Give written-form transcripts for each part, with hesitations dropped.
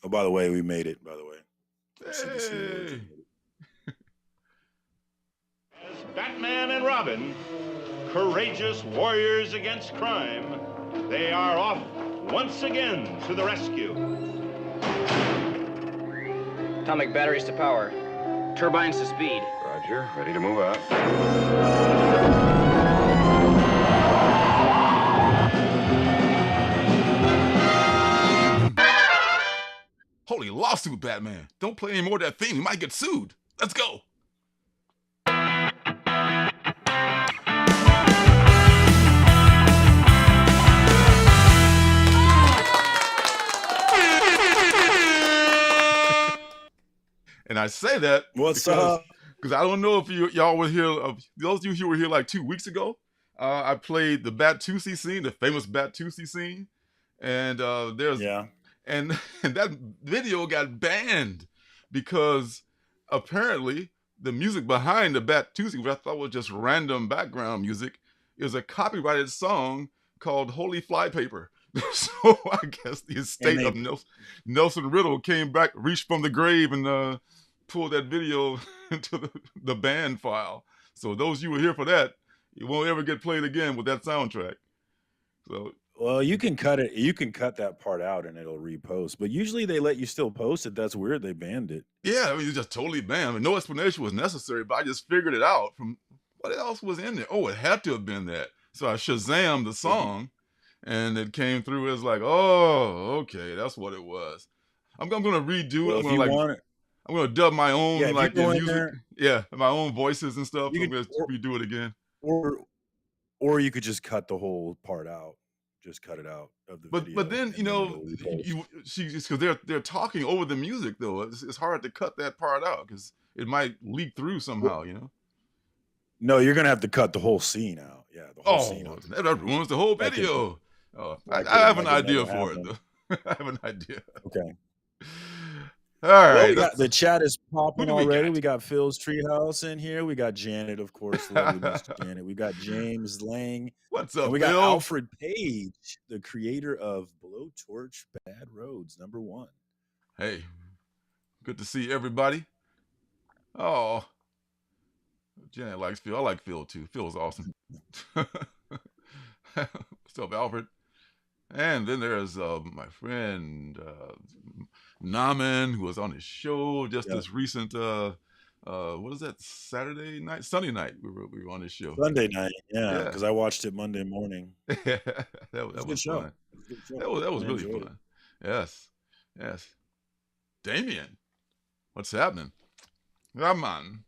Oh, by the way, we made it. By the way, CBC Awards. Hey. As Batman and Robin, courageous warriors against crime, they are off once again to the rescue. Atomic batteries to power. Turbines to speed. Roger, ready to move out. Holy lawsuit, Batman. Don't play any more of that theme. You might get sued. Let's go. And I say that What's up? Because I don't know if y'all were here. Those of you who were here like 2 weeks ago, I played the Bat-Tusi scene, the famous Bat-Tusi scene, and and that video got banned because apparently the music behind the Bat-Tusi, which I thought was just random background music, is a copyrighted song called "Holy Flypaper." So I guess the estate of Nelson Riddle came back, reached from the grave, and pulled that video into the band file. So those of you who were here for that, it won't ever get played again with that soundtrack. So, well, you can cut it. You can cut that part out and it'll repost. But usually they let you still post it. That's weird. They banned it. Yeah, I mean, it's just totally banned. I mean, no explanation was necessary, but I just figured it out from what else was in there. Oh, it had to have been that. So I Shazammed the song, and it came through as like, oh, okay, that's what it was. I'm going to redo Well, it. I'm going to dub my own music. Yeah, my own voices and stuff. I'm going to redo it again. Or you could just cut the whole part out. Just cut it out of the video. But then, because they're talking over the music, though. It's hard to cut that part out because it might leak through somehow, No, you're going to have to cut the whole scene out. Yeah, the whole scene out. That ruins the whole video. I have an idea for it, though. I have an idea. Okay. All right. Well, the chat is popping already. We got Phil's Treehouse in here. We got Janet, of course. Janet. We got James Lang. What's up, and we got Phil? Alfred Page, the creator of Blowtorch Bad Roads, #1. Hey, good to see everybody. Oh, Janet likes Phil. I like Phil, too. Phil's awesome. What's up, Alfred? And then there's my friend Naman, who was on his show just this recent, what is that, Sunday night, we were on his show. Sunday night, yeah, because I watched it Monday morning. that was fun. That was really fun. Yes. Damien, what's happening? Come on.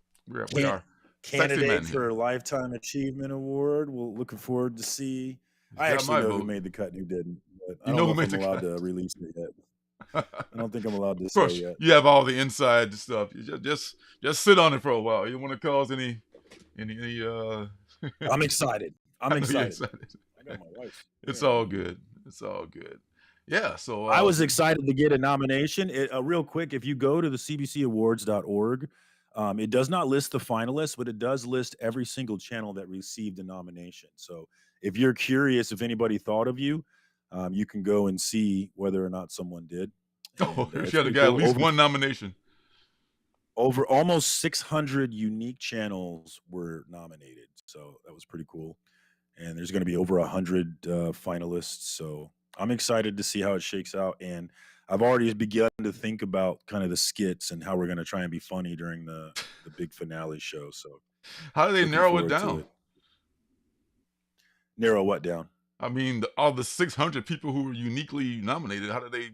We are candidate for Lifetime Achievement Award. We're looking forward to see. I actually know who made the cut and who didn't. But I don't know if I'm allowed to release it yet. I don't think I'm allowed to say yet. You have all the inside stuff. You just sit on it for a while. You don't want to cause any I'm excited. I'm excited. I got my wife. It's all good. Yeah, so I was excited to get a nomination. Real quick, if you go to the cbcawards.org, it does not list the finalists, but it does list every single channel that received a nomination. So if you're curious if anybody thought of you, you can go and see whether or not someone did. Oh, she had at least one nomination. Over almost 600 unique channels were nominated. So that was pretty cool. And there's going to be over 100 finalists. So I'm excited to see how it shakes out. And I've already begun to think about kind of the skits and how we're going to try and be funny during the big finale show. So how do they narrow it down? Narrow what down? I mean, all the 600 people who were uniquely nominated, how do they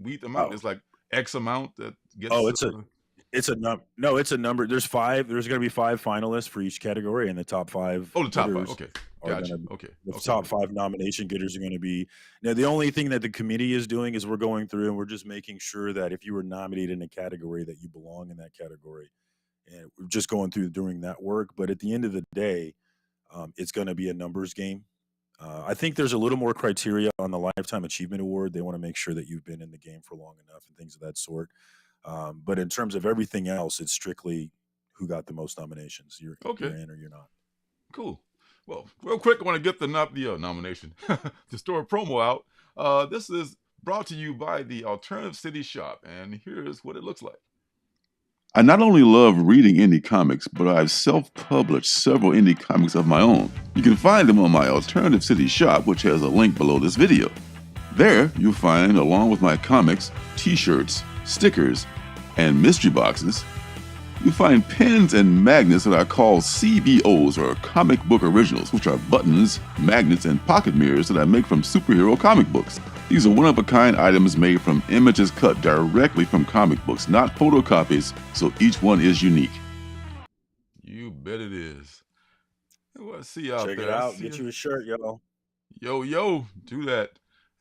weed them out? It's like X amount that gets... Oh, it's a number. No, it's a number. There's 5. There's going to be 5 finalists for each category, and the top 5. Oh, the top 5. Okay. Gotcha. The top 5 nomination getters are going to be... Now, the only thing that the committee is doing is we're going through and we're just making sure that if you were nominated in a category, that you belong in that category. And we're just going through doing that work. But at the end of the day, it's going to be a numbers game. I think there's a little more criteria on the Lifetime Achievement Award. They want to make sure that you've been in the game for long enough and things of that sort. But in terms of everything else, it's strictly who got the most nominations. You're in or you're not. Cool. Well, real quick, I want to get the nomination to store a promo out. This is brought to you by the Alternative City Shop, and here's what it looks like. I not only love reading indie comics, but I've self-published several indie comics of my own. You can find them on my Alternative City Shop, which has a link below this video. There, you'll find, along with my comics, t-shirts, stickers, and mystery boxes, you'll find pins and magnets that I call CBOs, or comic book originals, which are buttons, magnets, and pocket mirrors that I make from superhero comic books. These are one-of-a-kind items made from images cut directly from comic books, not photocopies, so each one is unique. You bet it is. Well, I see you out there. Check it out. Get you a shirt, y'all. Yo, do that.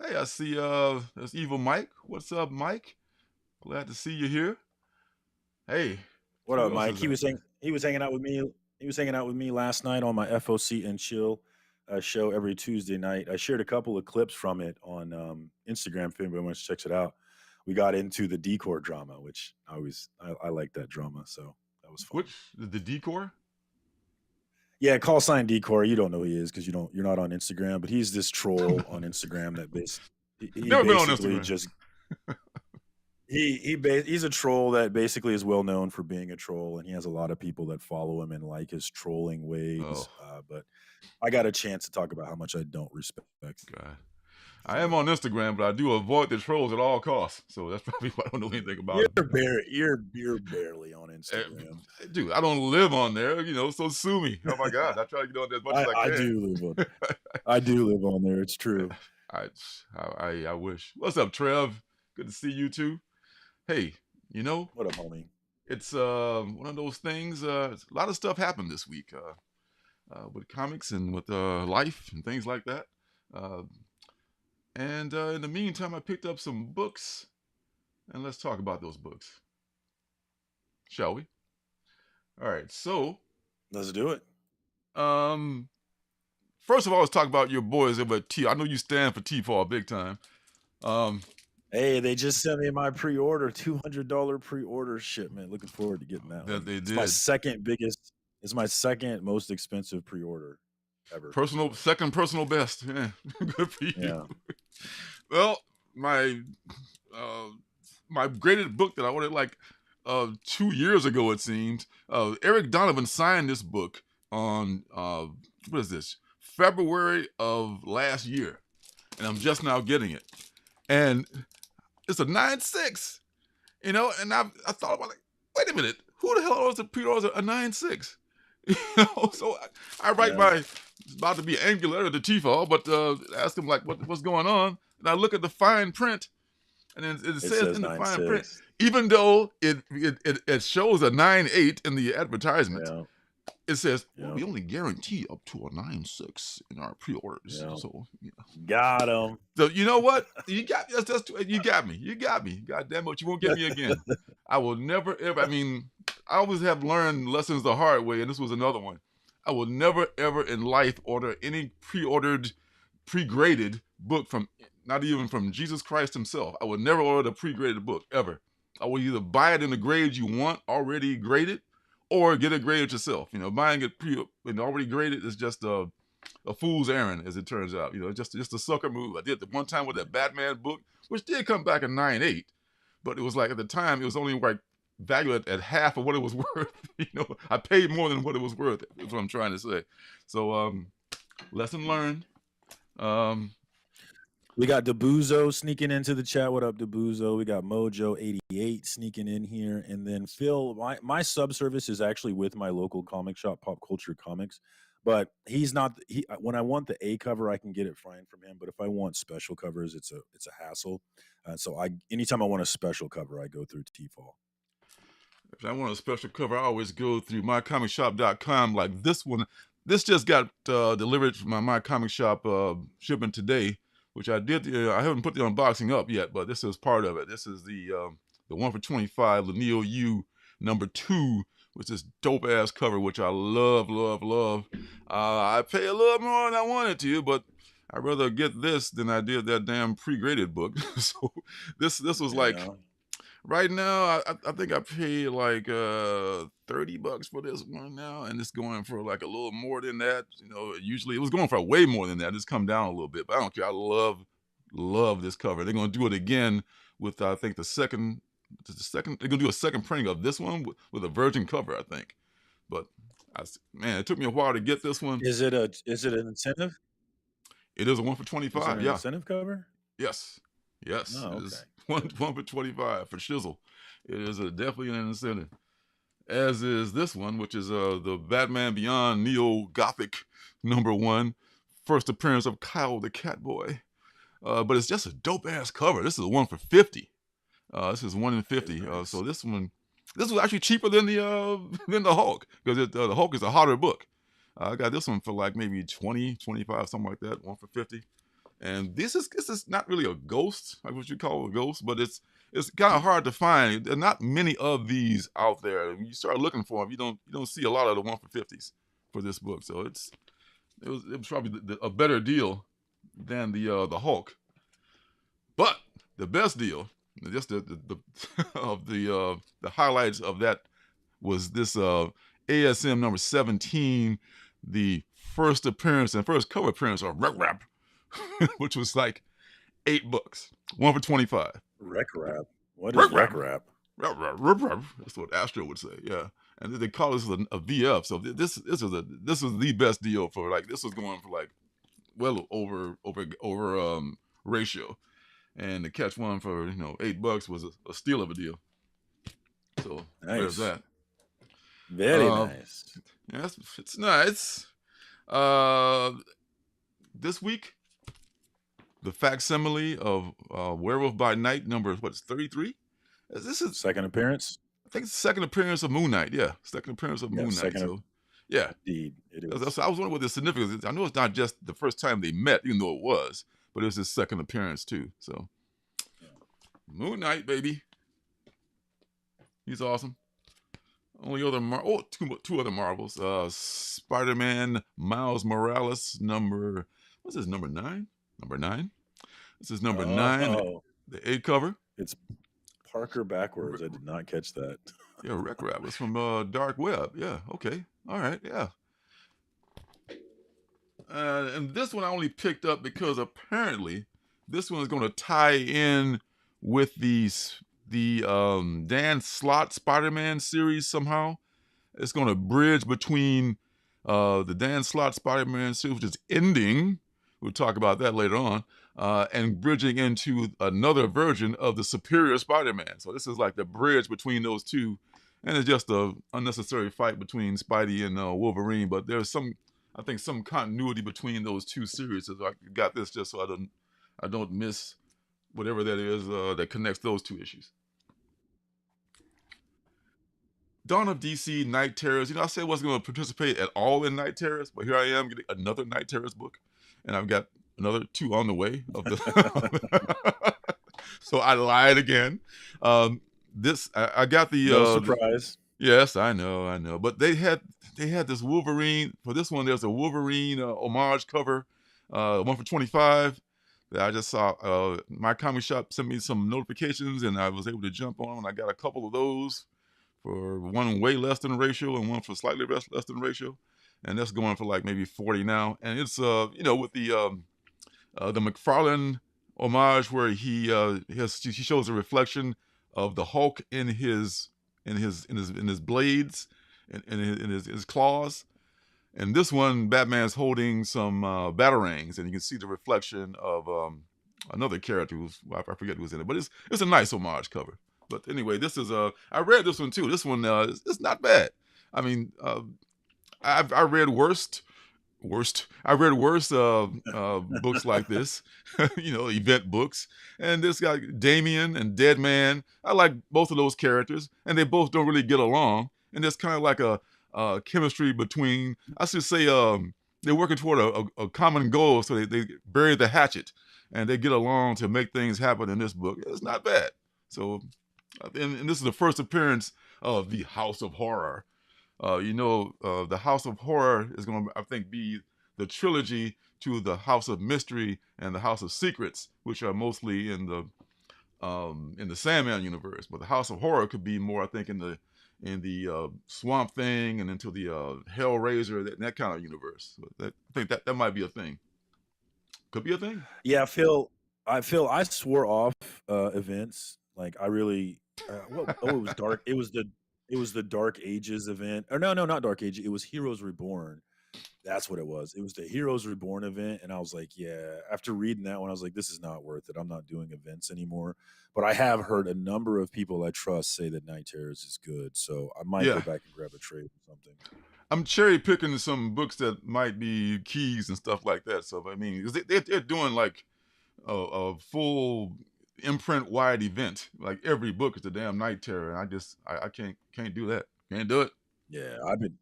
Hey, I see that's Evil Mike. What's up, Mike? Glad to see you here. Hey. What up, Mike? He was hanging out with me. He was hanging out with me last night on my FOC and Chill show every Tuesday night. I shared a couple of clips from it on Instagram if anybody wants to check it out. We got into the decor drama, which I like that drama, so that was fun. Which the decor? Yeah, call sign decor. You don't know who he is because you're not on Instagram, but he's this troll on Instagram that Never been on Instagram. Just he's a troll that basically is well known for being a troll, and he has a lot of people that follow him and like his trolling ways. But I got a chance to talk about how much I don't respect. God. I am on Instagram, but I do avoid the trolls at all costs. So that's probably why I don't know anything about it. You're barely on Instagram. Dude, I don't live on there, so sue me. Oh my God. I try to get on there as much as I can. I do live on there. It's true. I wish. What's up, Trev? Good to see you too. Hey, what up, homie? It's one of those things. A lot of stuff happened this week with comics and with life and things like that. And in the meantime, I picked up some books, and let's talk about those books, shall we? All right, so let's do it. First of all, let's talk about your boys over at T. I know you stand for T-Fall big time. Hey, they just sent me my pre-order, $200 pre-order shipment. Looking forward to getting that. They did. It's my second biggest. It's my second most expensive pre-order ever. Second personal best. Yeah, good for you. Yeah. Well, my graded book that I ordered like 2 years ago, it seems. Eric Donovan signed this book on what is this? February of last year, and I'm just now getting it. And it's a 9.6, and I thought about wait a minute, who the hell orders a pre-order a 9.6? So I write it's about to be an angry letter to T-Fall, but ask him what's going on, and I look at the fine print, and then it says in the fine print, even though it shows a 9.8 in the advertisement, it says we only guarantee up to a 9.6 in our pre-orders. Yeah. So got him. So you know what? You got me. God damn it, you won't get me again. I will never ever. I mean, I always have learned lessons the hard way, and this was another one. I will never ever in life order any pre-ordered, pre-graded book from, not even from Jesus Christ himself. I would never order a pre-graded book ever. I will either buy it in the grade you want already graded, or get it graded yourself. Buying it already graded is just a fool's errand, as it turns out. Just a sucker move. I did the one time with that Batman book, which did come back a 9.8, but it was like at the time it was only valued at half of what it was worth. I paid more than what it was worth. That's what I'm trying to say. So lesson learned. We got Debuzo sneaking into the chat. What up, Debuzo? We got Mojo88 sneaking in here. And then Phil, my subservice is actually with my local comic shop, Pop Culture Comics. But he's not. When I want the A cover, I can get it fine from him. But if I want special covers, it's a hassle. So anytime I want a special cover, I go through T-Fall. If I want a special cover, I always go through mycomicshop.com. Like this one. This just got delivered from my comic shop shipment today, which I did. I haven't put the unboxing up yet, but this is part of it. This is the one for 25, the Neo U #2, with this dope ass cover, which I love. I pay a little more than I wanted to, but I'd rather get this than I did that damn pre-graded book. So this was like. Right now, I think I paid like $30 for this one now, and it's going for like a little more than that. Usually it was going for way more than that. It's come down a little bit, but I don't care. I Love this cover. They're going to do it again with, I think, they're going to do a second printing of this one with a virgin cover, I think. But man, it took me a while to get this one. Is it an incentive? It is a 1 for 25. Is it an yeah. incentive cover? Yes. Yes. Oh, It is okay. one for 25 for shizzle. It is definitely an incentive. As is this one, which is the Batman Beyond Neo Gothic #1, first appearance of Kyle the Catboy. But it's just a dope ass cover. This is a 1 for 50. This is 1 in 50. Nice. So this was actually cheaper than the Hulk, because the Hulk is a hotter book. I got this one for like maybe 20, 25, something like that. 1 for 50. And this is not really a ghost, like what you call a ghost, but it's kind of hard to find. There are not many of these out there. When you start looking for them, you don't see a lot of the 1 for 50s for this book. So it was probably a better deal than the Hulk. But the best deal, just the of the highlights of that, was this ASM number 17, the first appearance and first cover appearance of Rec Rap, which was like 8 books, 1 for 25. Rec Rap. What is Rec Rap? That's what Astro would say. Yeah, and they call this a VF. So this was the best deal for, like, this was going for like well over ratio, and to catch one for $8 was a steal of a deal. So there's that. Very nice. Yeah, it's nice. This week, the facsimile of Werewolf by Night number 33. This is second appearance. I think it's the second appearance of Moon Knight. Yeah, second appearance of Moon Knight. Yeah, indeed, it is. So I was wondering what the significance is. I know it's not just the first time they met, even though it was, but it was his second appearance too. So, Moon Knight, baby, he's awesome. Only other two other Marvels. Spider-Man Miles Morales what's this, number 9? Number 9. This is number 9. The 8 cover. It's Parker backwards. I did not catch that. Yeah, Rec Rap was from Dark Web. Yeah, okay. All right, yeah. And this one I only picked up because apparently this one is going to tie in with the Dan Slott Spider-Man series somehow. It's going to bridge between the Dan Slott Spider-Man series, which is ending. We'll talk about that later on. And bridging into another version of the Superior Spider-Man. So this is like the bridge between those two. And it's just a unnecessary fight between Spidey and Wolverine. But there's some continuity between those two series. So I got this just so I don't miss whatever that is that connects those two issues. Dawn of DC, Night Terrors. I said I wasn't going to participate at all in Night Terrors, but here I am getting another Night Terrors book. And I've got another 2 on the way. So I lied again. I got the no surprise. Yes, I know. But they had this Wolverine. For this one, there's a Wolverine homage cover, 1 for 25. That I just saw. My comic shop sent me some notifications, and I was able to jump on. And I got a couple of those for one way less than ratio and one for slightly less than ratio. And that's going for like maybe 40 now. And it's with the McFarlane homage where he shows a reflection of the Hulk in his blades, in his claws. And this one, Batman's holding some batarangs, and you can see the reflection of another character I forget who's in it, but it's a nice homage cover. But anyway, this is I read this one too. This one it's not bad. I mean, I read worse. I read worse books like this, event books. And this guy, Damien and Deadman, I like both of those characters, and they both don't really get along. And there's kind of like a chemistry between, I should say, they're working toward a common goal, so they bury the hatchet, and they get along to make things happen in this book. It's not bad. So, and this is the first appearance of the House of Horror. The House of Horror is going to, I think, be the trilogy to the House of Mystery and the House of Secrets, which are mostly in the Sandman universe. But the House of Horror could be more, I think, in the Swamp Thing and into the Hellraiser, that kind of universe. So I think that might be a thing. Could be a thing. Yeah, Phil. I feel I swore off events. Like I really what oh it was dark. It was the Dark Ages event. Or no, not Dark Ages. It was Heroes Reborn. That's what it was. It was the Heroes Reborn event, and I was like, yeah. After reading that one, I was like, this is not worth it. I'm not doing events anymore. But I have heard a number of people I trust say that Night Terrors is good, so I might go back and grab a trade or something. I'm cherry picking some books that might be keys and stuff like that. So I mean, because they're doing like a full imprint wide event. Like every book is a damn Night Terror, and I can't do that. Can't do it. Yeah,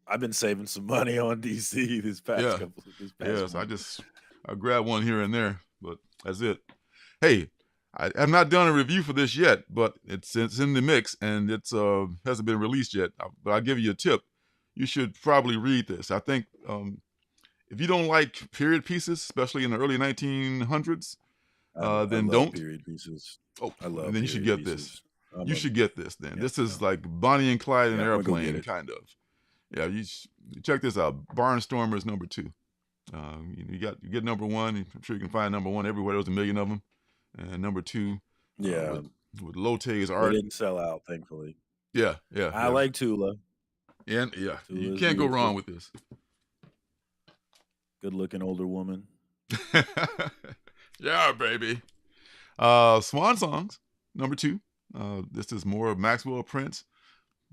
I've been saving some money on DC this past month. I grab one here and there, but that's it. Hey, I have not done a review for this yet, but it's in the mix and it's hasn't been released yet. But I'll give you a tip. You should probably read this. I think if you don't like period pieces, especially in the early 1900s, then don't. Period pieces. Oh, I love. And then you should get pieces. this. You should get this. Then this is like Bonnie and Clyde in an airplane, kind of. Yeah, you check this out. Barnstormers #2. You get #1. I'm sure you can find #1 everywhere. There's a million of them. And #2. Yeah, with Lotte's art. They didn't sell out, thankfully. Yeah. I like Tula. And you can't go wrong with this. Good looking older woman. Yeah, baby. Swan Songs, #2. This is more of Maxwell Prince.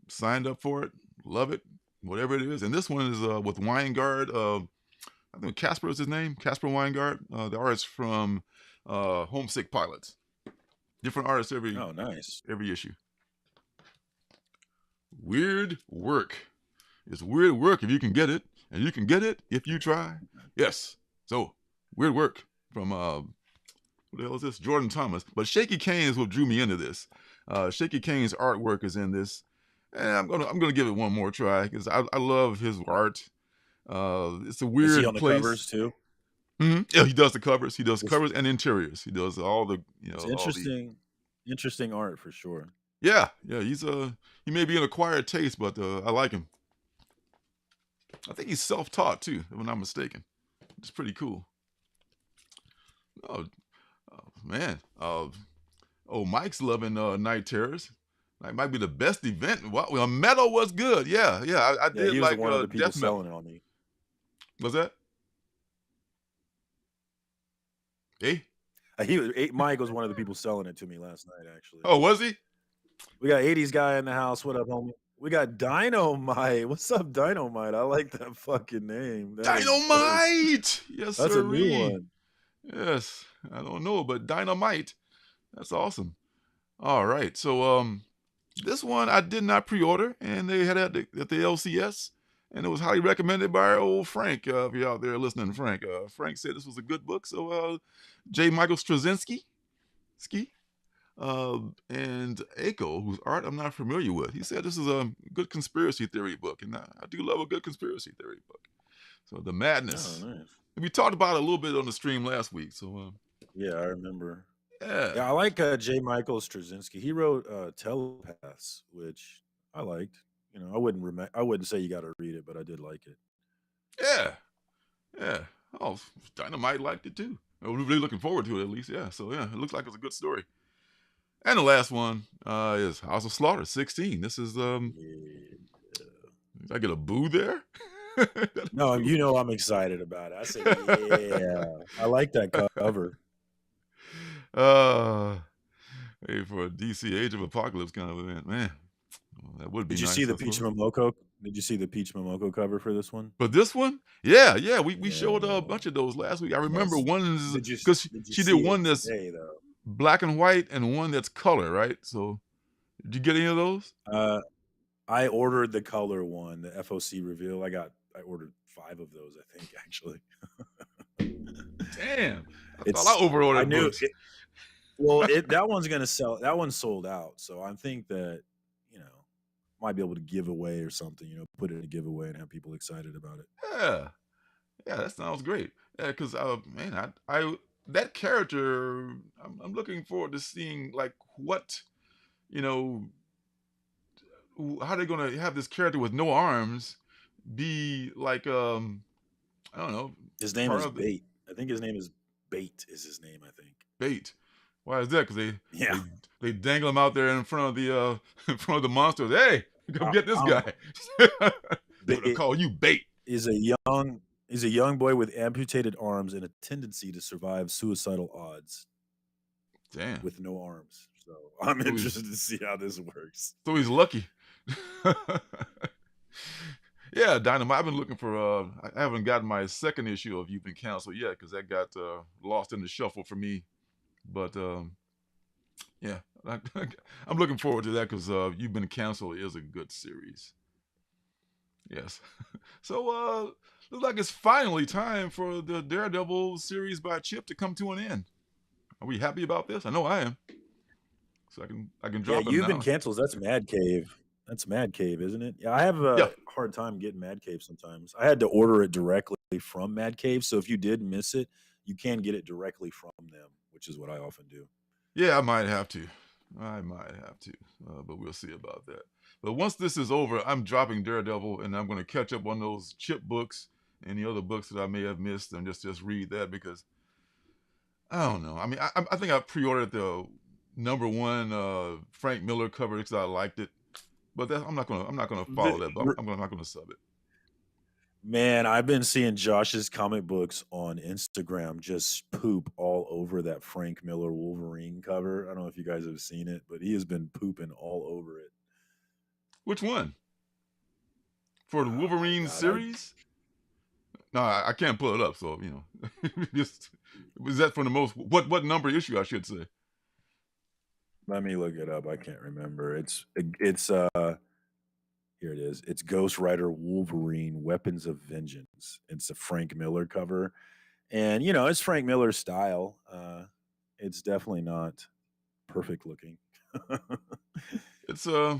Signed up for it. Love it. Whatever it is. And this one is with Weingart. I think Casper is his name. Casper Weingart. The artist from Homesick Pilots. Different artists every issue. Weird Work. It's weird work if you can get it. And you can get it if you try. Yes. So, Weird Work from what the hell is this? Jordan Thomas. But Shaky Kane is what drew me into this. Shaky Kane's artwork is in this. And I'm gonna give it one more try because I love his art. It's a weird is he on place. The covers too? Mm-hmm. Yeah, he does the covers. He does covers and interiors. He does all the it's interesting art for sure. Yeah. He's he may be an acquired taste, but I like him. I think he's self-taught too, if I'm not mistaken. It's pretty cool. Oh man. Mike's loving Night Terrors. That might be the best event. Well, Metal was good. Yeah. I did he was like one of the people Death selling Metal. it on me. Was that? Hey? Mike was one of the people selling it to me last night, actually. Oh, was he? We got 80s guy in the house. What up, homie? We got Dynamite. What's up, Dynamite? I like that fucking name. Dynamite! Yes, that's a new one. Yes. I don't know, but Dynamite. That's awesome. All right. So this one I did not pre-order, and they had it at the LCS, and it was highly recommended by our old Frank. If you're out there listening, Frank. Frank said this was a good book. So J. Michael Straczynski, and Aiko, whose art I'm not familiar with, he said this is a good conspiracy theory book, and I do love a good conspiracy theory book. So The Madness. Oh, nice. We talked about it a little bit on the stream last week. So yeah, I remember. Yeah, I like J. Michael Straczynski. He wrote Telepaths, which I liked. I wouldn't say you got to read it, but I did like it. Yeah. Oh, Dynamite liked it too. We're really looking forward to it, at least. Yeah. So yeah, it looks like it's a good story. And the last one is House of Slaughter 16. This is Did I get a boo there? No, I'm excited about it. I said, yeah. I like that cover. Hey, for a DC Age of Apocalypse kind of event, man, that would be. Did you nice, see the Peach Momoko? Did you see the Peach Momoko cover for this one? But this one, yeah, we showed a bunch of those last week. I remember one because she did one that's black and white and one that's color, right? So, did you get any of those? I ordered the color one, the FOC reveal. I ordered 5 of those, I think, actually. Damn. I thought I overordered. I knew that one's gonna sell. That one's sold out. So I think that might be able to give away or something. Put it in a giveaway and have people excited about it. Yeah, that sounds great. Yeah, because man, I that character, I'm looking forward to seeing like what, how they're gonna have this character with no arms be like I don't know. His name is Bait. I think his name is Bait. Is his name? I think Bait. Why is that? Because Yeah. they dangle him out there in front of the in front of the monsters. Hey, come get this guy. They're gonna call you bait. Is a young boy with amputated arms and a tendency to survive suicidal odds. Damn. With no arms. So I'm interested to see how this works. So he's lucky. Yeah, Dynamite. I've been looking for. I haven't gotten my second issue of You've Been Canceled yet because that got lost in the shuffle for me. But yeah, I'm looking forward to that because You've Been Canceled is a good series. Yes. So looks like it's finally time for the Daredevil series by Chip to come to an end. Are we happy about this? I know I am. So I can drop it now. You've Been Canceled. That's Mad Cave. That's Mad Cave, isn't it? Yeah, I have a hard time getting Mad Cave sometimes. I had to order it directly from Mad Cave, so if you did miss it, you can get it directly from them, which is what I often do. Yeah, I might have to. But we'll see about that. But once this is over, I'm dropping Daredevil, and I'm going to catch up on those Chip books, any other books that I may have missed, and just read that because I don't know. I mean, I think I pre-ordered the #1 Frank Miller cover because I liked it. But I'm not gonna follow that. But I'm not gonna sub it. Man, I've been seeing Josh's comic books on Instagram just poop all over that Frank Miller Wolverine cover. I don't know if you guys have seen it, but he has been pooping all over it. Which one? For the Wolverine series? No, I can't pull it up. So just was that for the most what number issue I should say? Let me look it up. I can't remember. It's here it is. It's Ghost Rider Wolverine Weapons of Vengeance. It's a Frank Miller cover. And it's Frank Miller's style. It's definitely not perfect looking. It's well,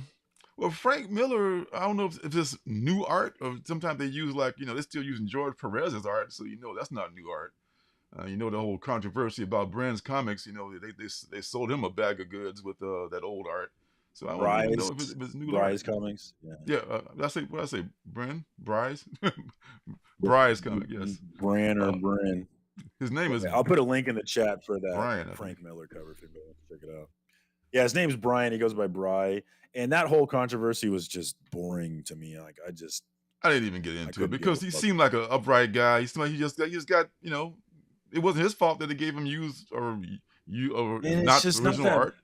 Frank Miller, I don't know if it's new art or sometimes they use they're still using George Perez's art, so that's not new art. The whole controversy about Brand's comics, they sold him a bag of goods with that old art. So I don't even know if it's new Bry's comics. Yeah. What I say? Brand? Bry's? Bry's comic, yes. Bran or Bran. His name is... I'll put a link in the chat for that Brian, Frank Miller cover if anybody wants to check it out. Yeah, his name's Brian. He goes by Bry. And that whole controversy was just boring to me. I didn't even get into it because he seemed like an upright guy. He seemed like he just got, it wasn't his fault that they gave him used or not original art.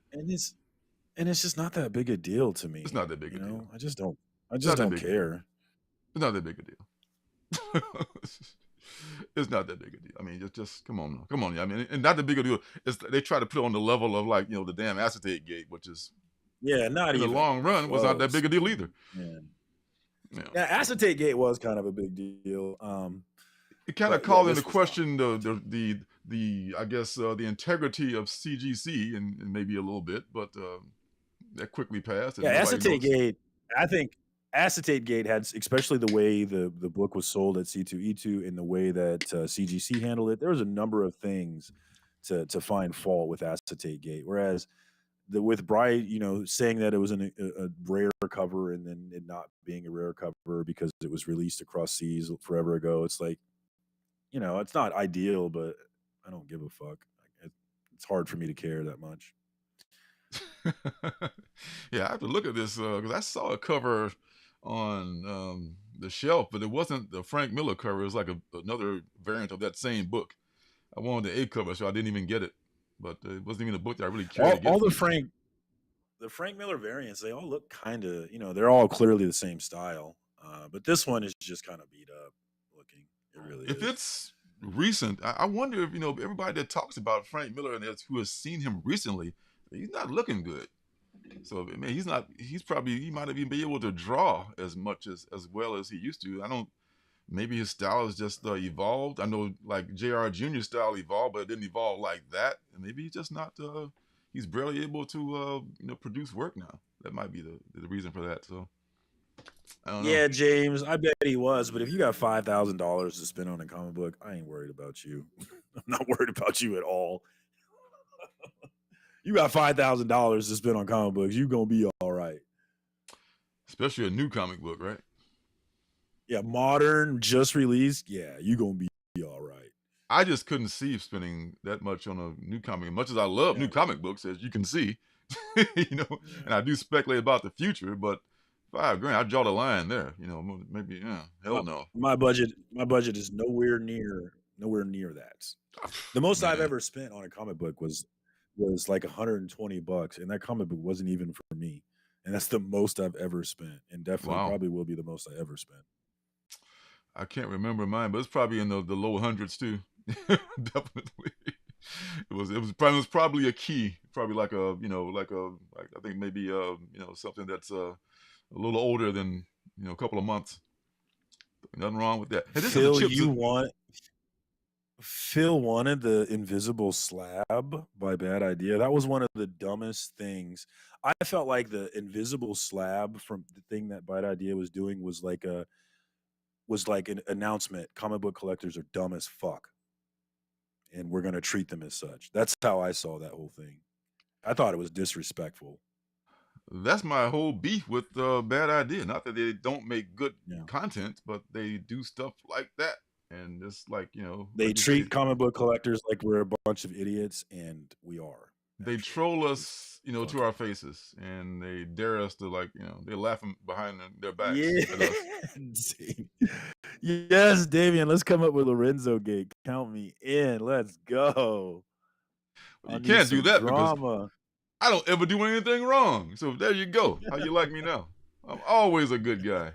And it's just not that big a deal to me. It's not that big a deal. I just don't care. It's not that big a deal. It's not that big a deal. I mean, just come on. I mean, and not that big a deal. They try to put it on the level of the damn acetate gate, which is not in even the long run was not that big a deal either. Yeah, acetate gate was kind of a big deal. It kind of called into question the I guess the integrity of CGC and maybe a little bit, but that quickly passed. Yeah, acetate gate. I think acetate gate had, especially the way the book was sold at C2E2 and the way that CGC handled it. There was a number of things to find fault with acetate gate. Whereas with Bry, saying that it was a rare cover and then it not being a rare cover because it was released across seas forever ago. It's like, it's not ideal, but I don't give a fuck. It's hard for me to care that much. Yeah, I have to look at this because I saw a cover on the shelf, but it wasn't the Frank Miller cover. It was like another variant of that same book. I wanted the A cover, so I didn't even get it. But it wasn't even a book that I really cared to get. All the Frank Miller variants, they all look kind of, they're all clearly the same style. But this one is just kind of beat up looking. It really is. If it's recent, I wonder if, everybody that talks about Frank Miller and who has seen him recently, he's not looking good. So, I mean, he might have even been able to draw as much as well as he used to. Maybe his style has just evolved. I know like J.R. Jr.'s style evolved, but it didn't evolve like that. And maybe he's just not, he's barely able to, produce work now. That might be the reason for that. So, I don't know. Yeah, James, I bet he was. But if you got $5,000 to spend on a comic book, I ain't worried about you. I'm not worried about you at all. You got $5,000 to spend on comic books, you're going to be all right. Especially a new comic book, right? Yeah, modern, just released. Yeah, you're going to be all right. I just couldn't see spending that much on a new comic. As much as I love new comic books, as you can see, and I do speculate about the future, but $5,000, I draw the line there. Maybe hell no. My budget is nowhere near that. The most I've ever spent on a comic book was like $120, and that comic book wasn't even for me. And that's the most I've ever spent, and definitely probably will be the most I ever spent. I can't remember mine, but it's probably in the low hundreds too. Definitely. It was probably a key, probably like I think maybe something that's a little older than a couple of months. Nothing wrong with that. Hey, Phil wanted the Invisible Slab by Bad Idea. That was one of the dumbest things. I felt like the Invisible Slab from the thing that Bad Idea was doing was like an announcement. Comic book collectors are dumb as fuck, and we're going to treat them as such. That's how I saw that whole thing. I thought it was disrespectful. That's my whole beef with Bad Idea. Not that they don't make good content, but they do stuff like that. And it's like, they treat comic book collectors like we're a bunch of idiots, and we are. They troll us, to our faces, and they dare us to they're laughing behind their backs. Yeah. Yes, Damian, let's come up with Lorenzo Gate. Count me in. Let's go. You can't do that because I don't ever do anything wrong. So there you go. How you like me now? I'm always a good guy.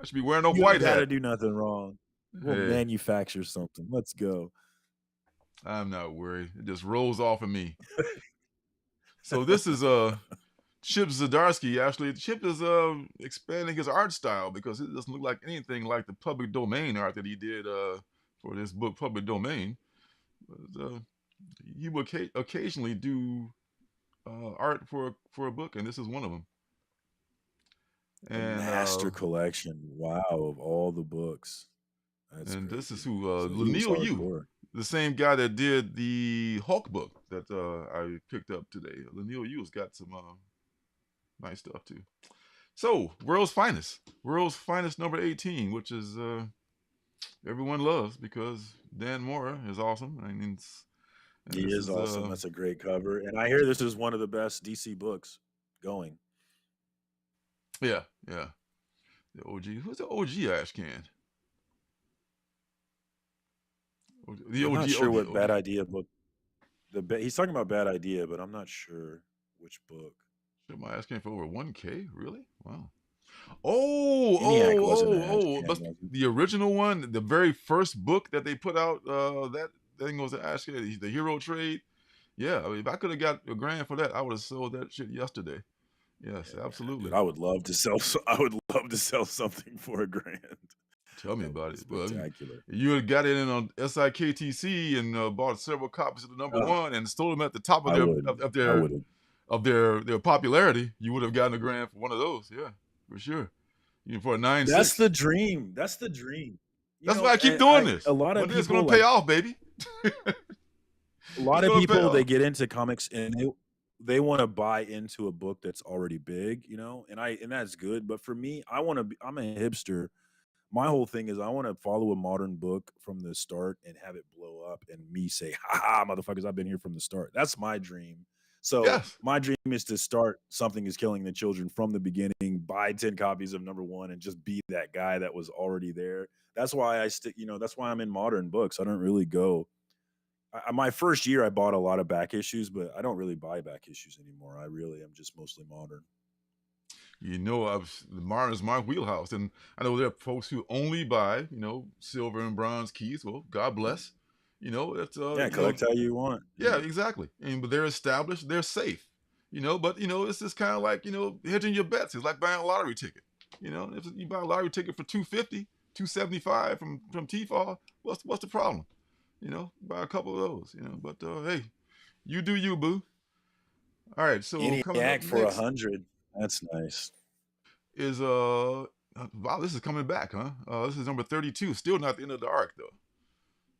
I should be wearing a white hat. You gotta do nothing wrong. We'll manufacture something. Let's go. I'm not worried. It just rolls off of me. So this is Chip Zdarsky. Actually, Chip is expanding his art style because it doesn't look like anything like the public domain art that he did for this book, Public Domain. But, he will occasionally do art for a book, and this is one of them. And master collection. Wow, of all the books. That's crazy. This is who Lanil Yu, the same guy that did the Hulk book that I picked up today. Lanil Yu's got some nice stuff too. So World's Finest number 18, which is everyone loves because Dan Mora is awesome. I mean, he is awesome. That's a great cover, and I hear this is one of the best DC books going. Yeah. The OG. Who's the OG Ash Can? I'm not sure what Bad Idea book. He's talking about Bad Idea, but I'm not sure which book. Shit, my ass came for over 1K? Really? Wow. Oh! But the original one, the very first book that they put out, that thing was Ash, the Hero Trade. Yeah, I mean, if I could have got $1,000 for that, I would have sold that shit yesterday. Yes, absolutely. I would love to sell. I would love to sell something for $1,000. Tell me about it. Spectacular. You had got it in on SIKTC and bought several copies of the number one and stole them at the top of their popularity. You would have gotten $1,000 for one of those. Yeah, for sure. Even for a 9.6. That's the dream. That's the dream. That's why I keep doing this. A lot of people it's going to pay off, baby. A lot of people, they get into comics and they want to buy into a book that's already big, and that's good. But for me, I'm a hipster. My whole thing is I want to follow a modern book from the start and have it blow up and me say, ha, motherfuckers, I've been here from the start. That's my dream. So my dream is to start Something is Killing the Children from the beginning, buy 10 copies of number one and just be that guy that was already there. That's why I stick, that's why I'm in modern books. I don't really go. My first year, I bought a lot of back issues, but I don't really buy back issues anymore. I really am just mostly modern. Modern is my wheelhouse, and I know there are folks who only buy, silver and bronze keys. Well, God bless. It's collect how you want. Yeah, exactly. But they're established, they're safe. But it's just kind of like hedging your bets. It's like buying a lottery ticket. If you buy a lottery ticket for $250, $275 from TFAW, what's the problem? Buy a couple of those. But hey, you do you, boo. All right, so ENIAC for 100. That's nice. Is wow, this is coming back, huh? This is number 32. Still not the end of the arc, though.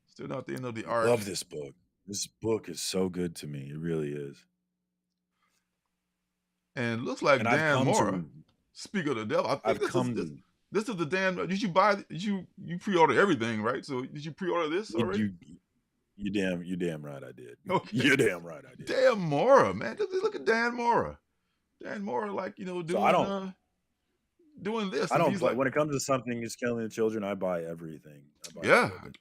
Still not the end of the arc. I love this book. This book is so good to me. It really is. And it looks like Dan Mora. Speak of the devil. I think this is the Dan. Did you pre-order everything, right? So did you pre-order this already? You damn right I did. Okay. You're damn right I did. Dan Mora, man. Just look at Dan Mora. Dan Mora, like, you know, doing this. I And don't he's play like, when it comes to something is killing the children. I buy everything. I buy yeah, all of it.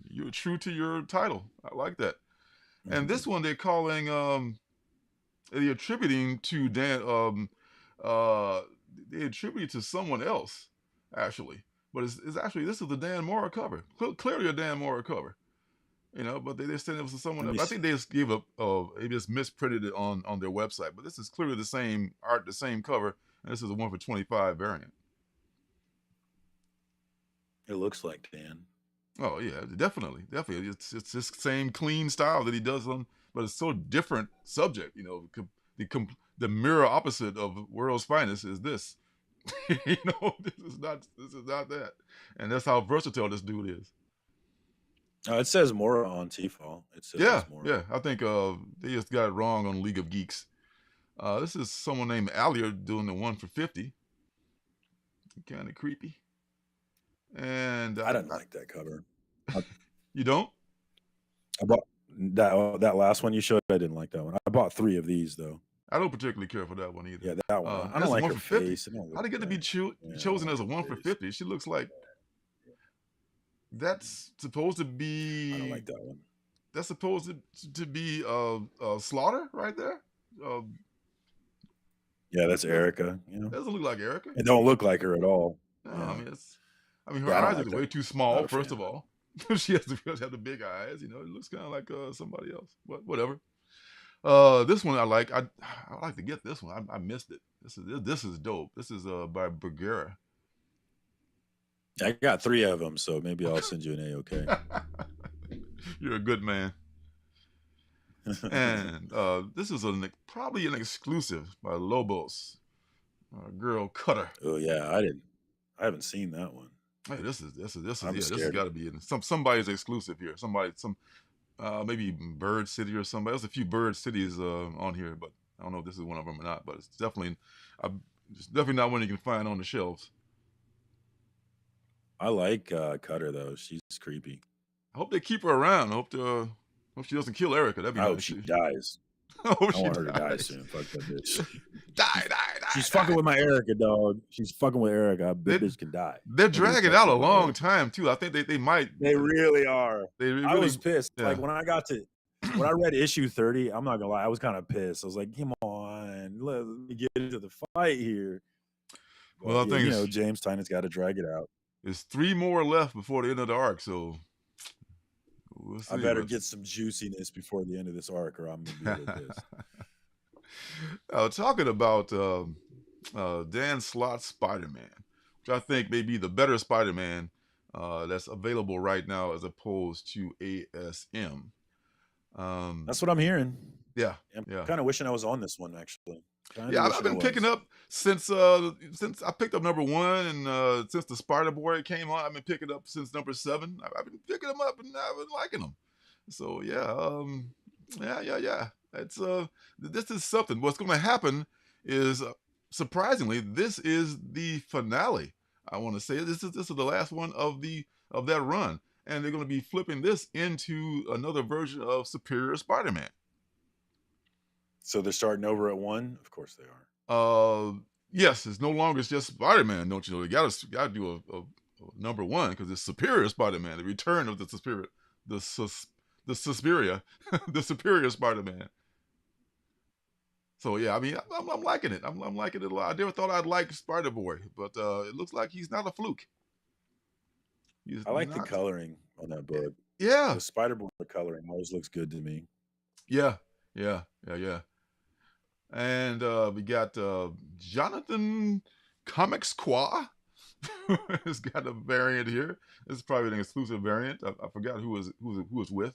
you're true to your title. I like that. And this one they're calling, they're attributing to Dan. They attribute to someone else, actually. But it's actually, this is the Dan Mora cover. Clearly a Dan Mora cover. You know, but they sent it to someone else. I think they just gave up. They just misprinted it on their website. But this is clearly the same art, the same cover, and this is a 1 for 25 variant. It looks like Dan. Oh yeah, definitely. It's this same clean style that he does on, but it's so different subject. You know, the mirror opposite of World's Finest is this. You know, this is not that, and that's how versatile this dude is. It says Mora on T-Fall. It says Mora. Yeah. I think they just got it wrong on League of Geeks. This is someone named Allier doing the 1 for 50. Kind of creepy. And I didn't like that cover. You don't? I bought that last one you showed. I didn't like that one. I bought 3 of these though. I don't particularly care for that one either. Yeah, that one. I don't like her face. How did it get to be chosen as a 1 for 50? She looks like that's supposed to be. I don't like that one. That's supposed to be Slaughter right there. Yeah, that's Erica. You know, doesn't look like Erica. It don't look like her at all. No, yeah. I mean, her eyes are way too small. First of all, she has to have the big eyes. You know, it looks kind of like somebody else. But whatever. This one I like. I like to get this one. I missed it. This is dope. This is by Bergera. I got 3 of them, so maybe I'll send you an A-OK. You're a good man. And this is probably an exclusive by Lobos, Girl Cutter. Oh yeah, I haven't seen that one. Hey, this has got to be in somebody's exclusive here. Maybe Bird City or somebody. There's a few Bird Cities on here, but I don't know if this is one of them or not. But it's definitely not one you can find on the shelves. I like Cutter though. She's creepy. I hope they keep her around. I hope she doesn't kill Erica. That'd be I nice. hope she dies. I want her to die soon. Fuck that bitch. Die. She's fucking with my Erica, dog. She's fucking with Erica. That bitch can die. They're dragging out a long time too. I think they might. They really are. I was pissed. Yeah. Like when I read issue 30, I'm not gonna lie, I was kind of pissed. I was like, come on, let me get into the fight here. But, well, I think James Tynan's got to drag it out. There's 3 more left before the end of the arc, so we'll see. I better get some juiciness before the end of this arc, or I'm gonna be a little pissed. Talking about Dan Slott's Spider-Man, which I think may be the better Spider-Man that's available right now as opposed to ASM. That's what I'm hearing. Yeah, I'm kind of wishing I was on this one actually. I've been picking up since I picked up number 1, and since the Spider Boy came on, I've been picking up since number 7. I've been picking them up and I've been liking them. So yeah. It's this is something. What's going to happen is surprisingly, this is the finale. I want to say this is the last one of that run, and they're going to be flipping this into another version of Superior Spider-Man. So they're starting over at 1. Of course they are. Yes, it's no longer just Spider-Man. Don't you know? They got to do a number 1 because it's Superior Spider-Man, the return of the Suspiria, the Superior Spider-Man. So yeah, I mean, I'm liking it. I'm liking it a lot. I never thought I'd like Spider-Boy, but it looks like he's not a fluke. I like the coloring on that book. Yeah, the Spider-Boy coloring always looks good to me. Yeah. And we got Jonathan Comics Qua. It's got a variant here. This is probably an exclusive variant. I forgot who was with.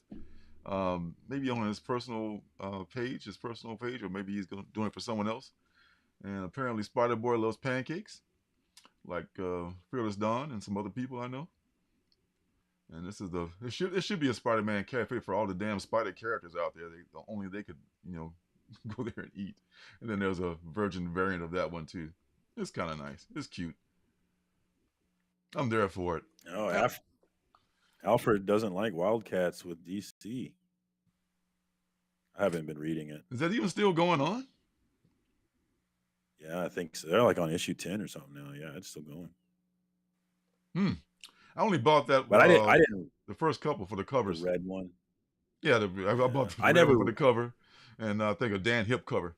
Maybe on his personal page, or maybe he's doing it for someone else. And apparently Spider-Boy loves pancakes, like Fearless Dawn and some other people I know. And this is it should be a Spider-Man cafe for all the damn Spider characters out there. Only they could, go there and eat. And then there's a virgin variant of that one too. It's kind of nice. It's cute. I'm there for it. Oh, Alfred doesn't like Wildcats with DC. I haven't been reading it. Is that even still going on? Yeah, I think so. They're like on issue 10 or something now. Yeah, it's still going. I only bought that, but I didn't. The first couple for the covers. The red one. Yeah, I bought the red one for the cover, and I think a Dan Hip cover.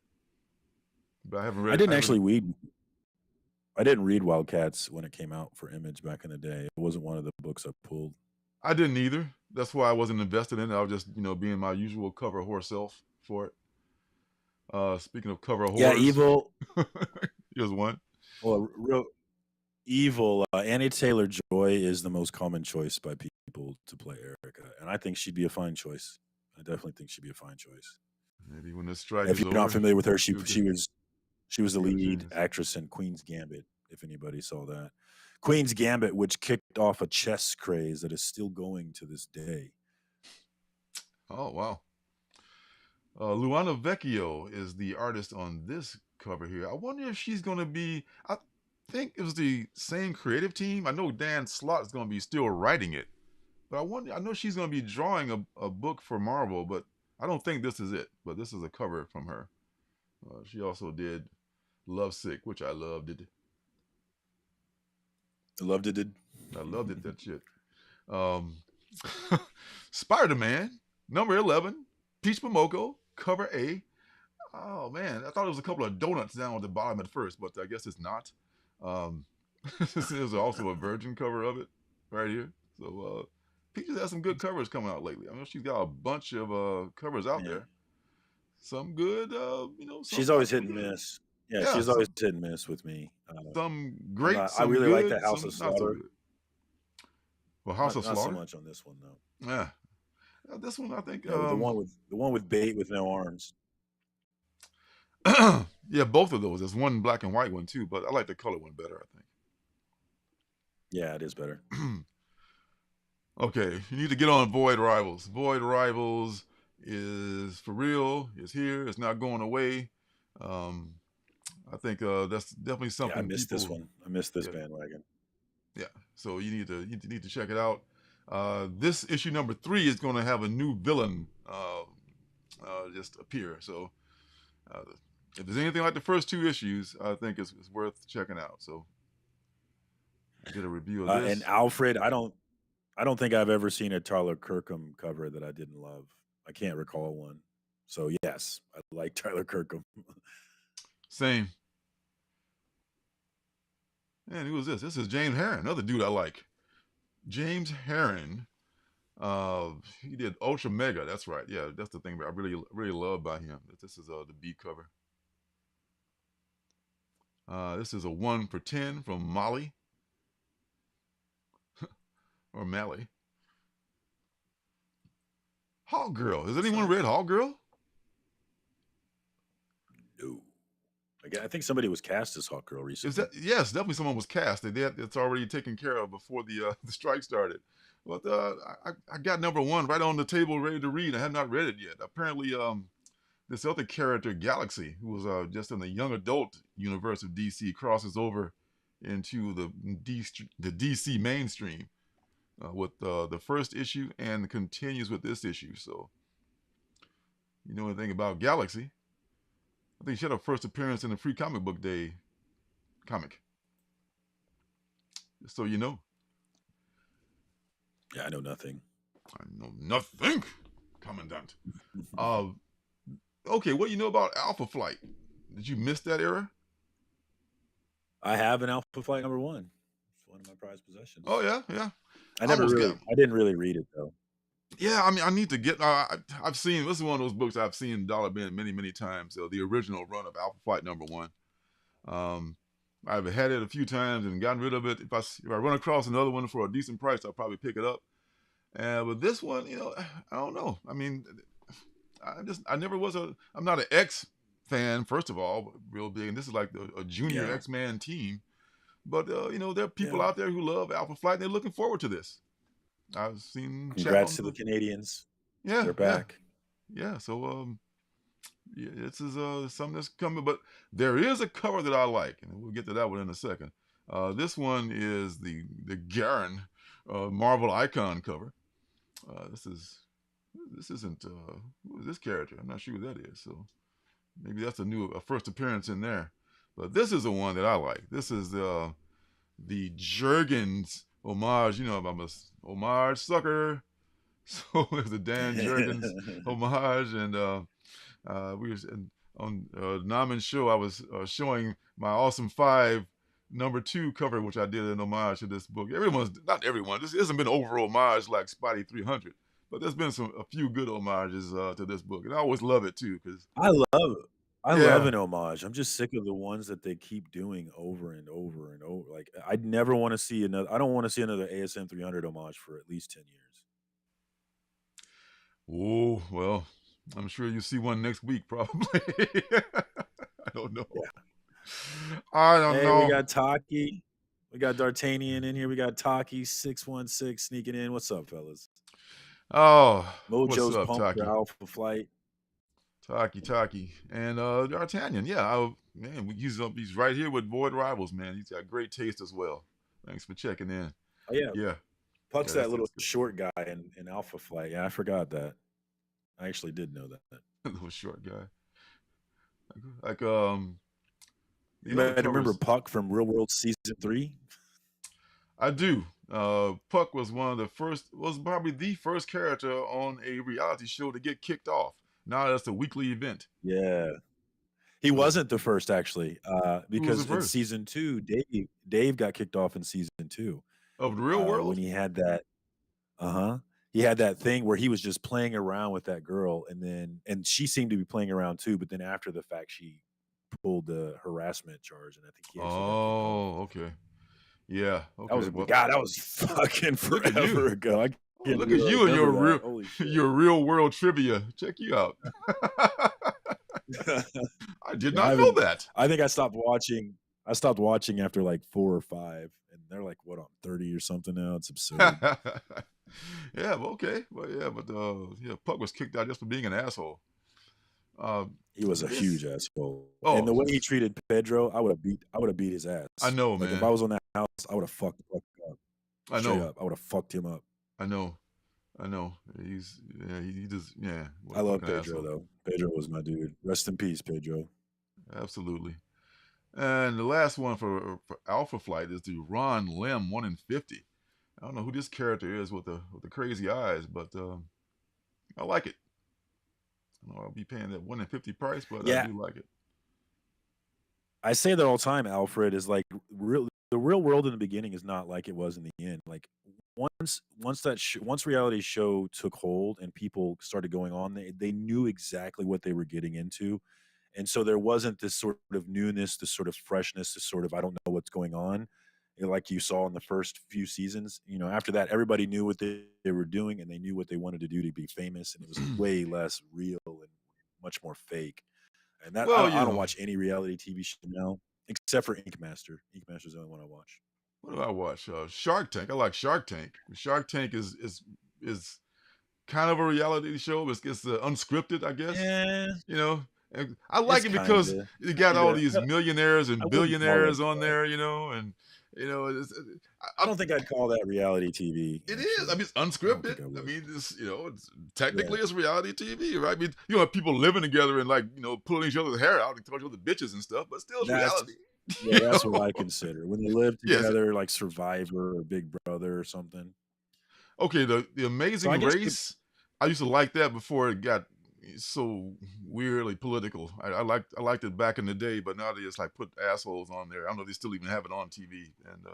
But I haven't read. I didn't read Wildcats when it came out for Image back in the day. It wasn't one of the books I pulled. I didn't either. That's why I wasn't invested in it. I was just, being my usual cover whore self for it. Speaking of cover whores. Yeah, Evil. Here's one. Well, real Evil. Annie Taylor-Joy is the most common choice by people to play Erica, and I think she'd be a fine choice. I definitely think she'd be a fine choice. Maybe when this strike if is you're not familiar with her, she was the lead genius. actress in Queen's Gambit, if anybody saw that. Queen's Gambit, which kicked off a chess craze that is still going to this day. Oh, wow. Luana Vecchio is the artist on this cover here. I wonder if she's going to be... I think it was the same creative team. I know Dan Slott is going to be still writing it. But I know she's going to be drawing a book for Marvel, but I don't think this is it. But this is a cover from her. She also did Lovesick, which I loved it. I loved it, that shit. Spider-Man, number 11, Peach Momoko, cover A. Oh, man, I thought it was a couple of donuts down at the bottom at first, but I guess it's not. This is also a Virgin cover of it right here. So Peach has some good covers coming out lately. I know she's got a bunch of covers out there. Some good, she's always hit and miss. Yeah, she's always hit and miss with me. Some great. I really like the House of Slaughter. Well, House of Slaughter. Not so much on this one though. Yeah, this one I think the one with bait with no arms. Yeah, both of those. There's one black and white one too, but I like the color one better. I think. Yeah, it is better. Okay, you need to get on Void Rivals. Void Rivals is for real. It's here. It's not going away. I think that's definitely something. Yeah, I missed this one. I missed this bandwagon. Yeah, so you need to check it out. This issue number 3 is going to have a new villain just appear. So if there's anything like the first 2 issues, I think it's worth checking out. So I did a review of this. And Alfred, I don't think I've ever seen a Tyler Kirkham cover that I didn't love. I can't recall one. So yes, I like Tyler Kirkham. Same. And who is this? This is James Herron, another dude I like. James Herron. He did Ultra Mega. That's right. Yeah, that's the thing I really, really love by him. This is the B cover. This is a 1 for 10 from Molly. Or Mally. Hawk Girl. Has anyone read Hawk Girl? No. I think somebody was cast as Hawk Girl recently. Yes, definitely someone was cast. It's already taken care of before the strike started. But I got number 1 right on the table, ready to read. I have not read it yet. Apparently, this other character, Galaxy, who was just in the young adult universe of DC, crosses over into the DC mainstream with the first issue and continues with this issue. So, you know anything about Galaxy? I think she had her first appearance in the Free Comic Book Day comic. Just so you know. Yeah, I know nothing. I know nothing, Commandant. Okay, what do you know about Alpha Flight? Did you miss that era? I have an Alpha Flight number 1. It's one of my prized possessions. Oh yeah. I didn't really read it though. Yeah, I mean, I need to get. I've seen. This is one of those books I've seen Dollar Bin many times. So the original run of Alpha Flight number 1. I've had it a few times and gotten rid of it. If I run across another one for a decent price, I'll probably pick it up. But this one, I don't know. I mean, I'm not an X fan, first of all, real big. And this is like a junior X-Man team. But, there are people out there who love Alpha Flight and they're looking forward to this. I've seen. Congrats to the Canadians. Yeah. They're back. Yeah. So, this is something that's coming. But there is a cover that I like, and we'll get to that one in a second. This one is the Garen Marvel Icon cover. This isn't who is this character? I'm not sure who that is. So maybe that's a first appearance in there. But this is the one that I like. This is the Jurgens homage. You know, I'm a homage sucker. So there's a Dan Jurgens homage, and we was on Naman's show. I was showing my Awesome 5 #2 cover, which I did in homage to this book. Not everyone. This hasn't been over homage like Spotty 300, but there's been a few good homages to this book, and I always love it too because I love an homage. I'm just sick of the ones that they keep doing over and over and over. Like I never want to see another. I don't want to see another ASM 300 homage for at least 10 years. Oh, well, I'm sure you'll see one next week, probably. I don't know. Yeah. I don't know. We got Taki. We got D'Artagnan in here. We got Taki 616 sneaking in. What's up, fellas? Oh, Mojo's what's up, pumped Taki? for Alpha Flight. Taki. And D'Artagnan, yeah. He's right here with Void Rivals, man. He's got great taste as well. Thanks for checking in. Oh, yeah. Yeah. Puck's that little short guy in Alpha Flight. Yeah, I forgot that. I actually did know that. Little short guy. Like you might remember Puck from Real World Season 3? I do. Puck was probably the first character on a reality show to get kicked off. Now that's a weekly event. Yeah. He wasn't the first, actually, because in Season 2, Dave got kicked off in Season 2. Of the Real World? When he had that, he had that thing where he was just playing around with that girl, and she seemed to be playing around too, but then after the fact, she pulled the harassment charge, and I think he actually okay. Yeah. Okay. That was fucking forever ago. Look at you and your real world trivia. Check you out. I did not know that. I think I stopped watching after like 4 or 5, and they're like, what, I'm 30 or something now? It's absurd. Yeah, okay. Well, yeah, but Puck was kicked out just for being an asshole. He was a huge asshole. And the way he treated Pedro, I would have beat his ass. I know, like, man. If I was on that house, I would have fucked Puck up. I know. I would have fucked him up. I know. He just, yeah. I love Pedro, though. Pedro was my dude. Rest in peace, Pedro. Absolutely. And the last one for Alpha Flight is the Ron Lim 1 in 50. I don't know who this character is with the crazy eyes, but I like it. I know I'll be paying that 1 in 50 price, but I do like it. I say that all the time, Alfred, is like the real world in the beginning is not like it was in the end. Like once reality show took hold and people started going on, they knew exactly what they were getting into. And so there wasn't this sort of newness, this sort of freshness, this sort of, I don't know what's going on, like you saw in the first few seasons. After that, everybody knew what they were doing, and they knew what they wanted to do to be famous, and it was way less real and much more fake. And that I don't watch any reality TV show now, except for Ink Master. Ink Master's the only one I watch. What do I watch? Shark Tank. I like Shark Tank. Shark Tank is kind of a reality show. It's unscripted, I guess. Yeah. And I like it because you got all these millionaires and billionaires on there, and I don't think I'd call that reality TV. It is. I mean, it's unscripted. I mean, it's technically it's reality TV, right? I mean, you have people living together and pulling each other's hair out and talking to the bitches and stuff, but still it's reality. Yeah, that's what I consider when they live together, like Survivor or Big Brother or something. Okay, the Amazing Race. I used to like that before it got so weirdly political. I liked it back in the day, but now they just like put assholes on there. I don't know if they still even have it on TV. And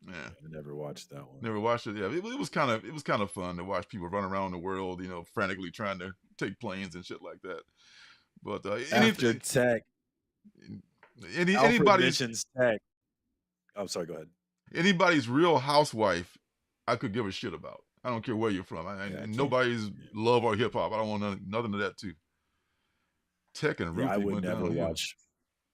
I never watched that one. Never watched it. Yeah, it was kind of fun to watch people run around the world, frantically trying to take planes and shit like that. But after Tech, anybody's Tech. Oh, sorry. Go ahead. Anybody's Real Housewife, I could give a shit about. I don't care where you're from. And nobody's love or hip hop. I don't want nothing of that too. Tech and Ruthie I would never watch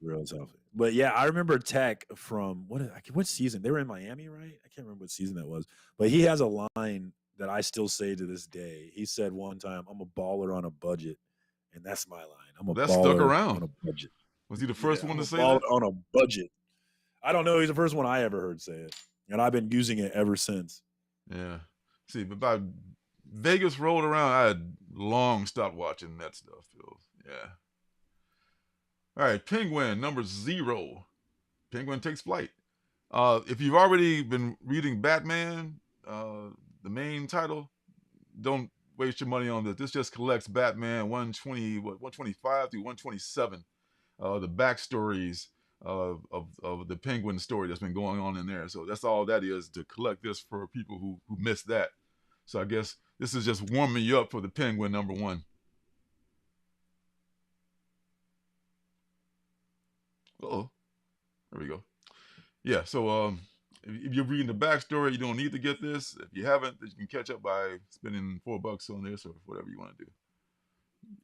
Real Housewives. But yeah, I remember Tech from what season? They were in Miami, right? I can't remember what season that was. But he has a line that I still say to this day. He said one time, "I'm a baller on a budget," and that's my line. That stuck around. On a budget. Was he the first one to say that? On a budget. I don't know. He's the first one I ever heard say it, and I've been using it ever since. Yeah. See, but by Vegas rolled around, I had long stopped watching that stuff. So, yeah. All right, Penguin number 0. Penguin takes flight. If you've already been reading Batman, the main title, don't waste your money on this. This just collects Batman 125 through 127. The backstories of the Penguin story that's been going on in there. So that's all that is, to collect this for people who missed that. So I guess this is just warming you up for the Penguin number 1. Oh, there we go. Yeah, so if you're reading the backstory, you don't need to get this. If you haven't, you can catch up by spending $4 on this or whatever you want to do.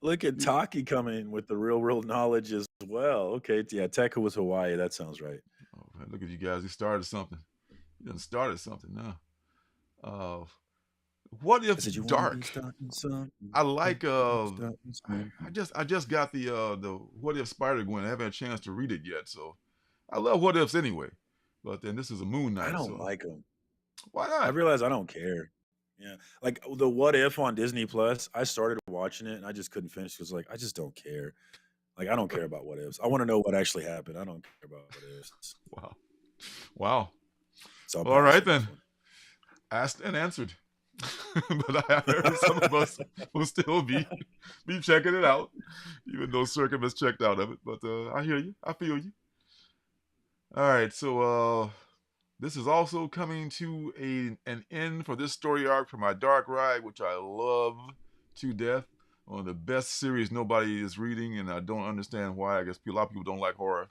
Look at Taki coming with the real knowledge as well. Okay, yeah, Tekka was Hawaii. That sounds right. Oh, man, look at you guys. You started something. You done started something now. What if Dark? I like I just got the What If Spider-Gwen. I haven't had a chance to read it yet, so I love What Ifs anyway. But then this is a Moon Knight. I don't like them. Why not? I realize I don't care. Yeah, like the What If on Disney Plus. I started watching it and I just couldn't finish because, like, I just don't care. Like, I don't care about what ifs. I want to know what actually happened. I don't care about what ifs. Wow. So all right then. Asked and answered. But I heard some of us will still be checking it out, even though Surcam has checked out of it. But I hear you. I feel you. All right, so this is also coming to an end for this story arc for my Dark Ride, which I love to death. One of the best series nobody is reading, and I don't understand why. I guess a lot of people don't like horror.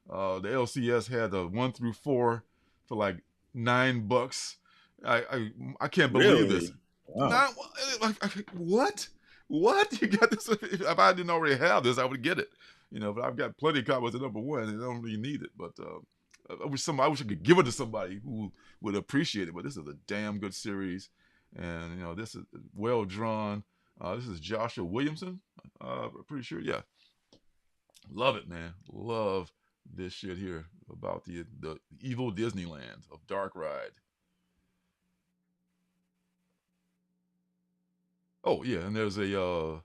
The LCS had the 1 through 4 for like $9. I can't believe this. Wow. What? You got this? If I didn't already have this, I would get it. But I've got plenty of copies of number 1, and I don't really need it. But I wish I could give it to somebody who would appreciate it. But this is a damn good series, and this is well drawn. This is Joshua Williamson. I'm pretty sure. Yeah. Love it, man. Love this shit here about the evil Disneyland of Dark Ride. Oh, yeah, and there's a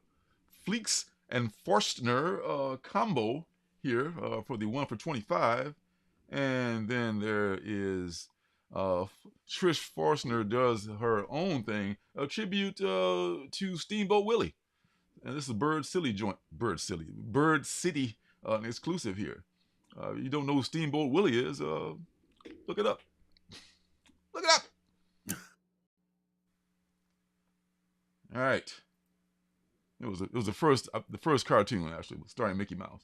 Fleeks and Forstner combo here for the 1 for 25. And then there is Trish Forstner does her own thing, a tribute to Steamboat Willie. And this is Bird City exclusive here. You don't know who Steamboat Willie is? Look it up. Look it up. All right. It was the first cartoon actually starring Mickey Mouse.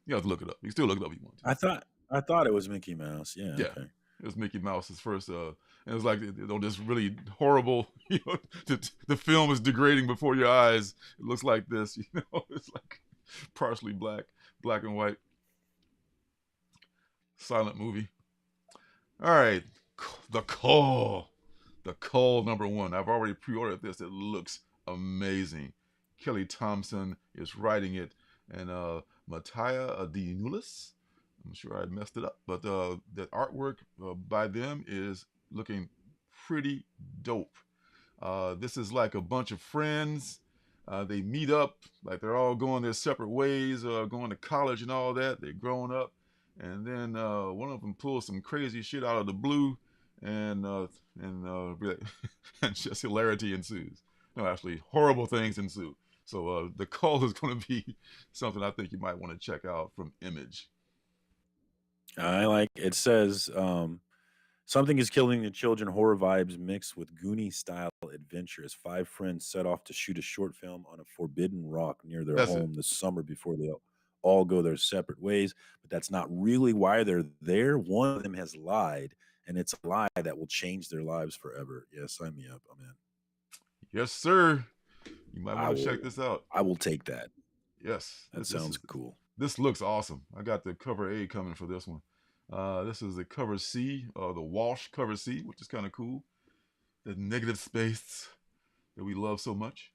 You have to look it up. You can still look it up if you want to. I thought it was Mickey Mouse. Yeah. Yeah. Okay. It was Mickey Mouse's first. And it was like this really horrible. The film is degrading before your eyes. It looks like this. It's like partially black and white. Silent movie. All right, the Call number 1. I've already pre-ordered this. It looks amazing. Kelly Thompson is writing it, and Mattia Adinulis. I'm sure I messed it up, but the artwork by them is looking pretty dope. This is like a bunch of friends. They meet up, like they're all going their separate ways, going to college and all that. They're growing up, and then one of them pulls some crazy shit out of the blue, and just hilarity ensues. No, actually, horrible things ensue. So the Call is going to be something I think you might want to check out from Image. I like it. Says something is killing the children. Horror vibes mixed with Goonie style adventure as 5 friends set off to shoot a short film on a forbidden rock near their home this summer before they all go their separate ways. But that's not really why they're there. One of them has lied, and it's a lie that will change their lives forever. Yeah, sign me up. I'm in. Yes, sir. You might want to check this out. I will take that. Yes. That sounds cool. This looks awesome. I got the cover A coming for this one. This is the cover C, the Walsh cover C, which is kind of cool. The negative space that we love so much.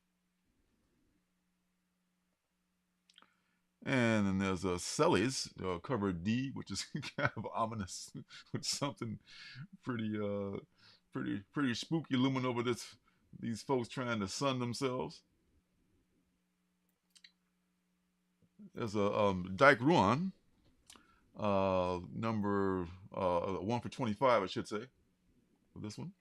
And then there's a Selly's cover D, which is kind of ominous with something pretty pretty spooky looming over these folks trying to sun themselves. There's a Dyke Ruan, number 1 for 25, I should say, for this one.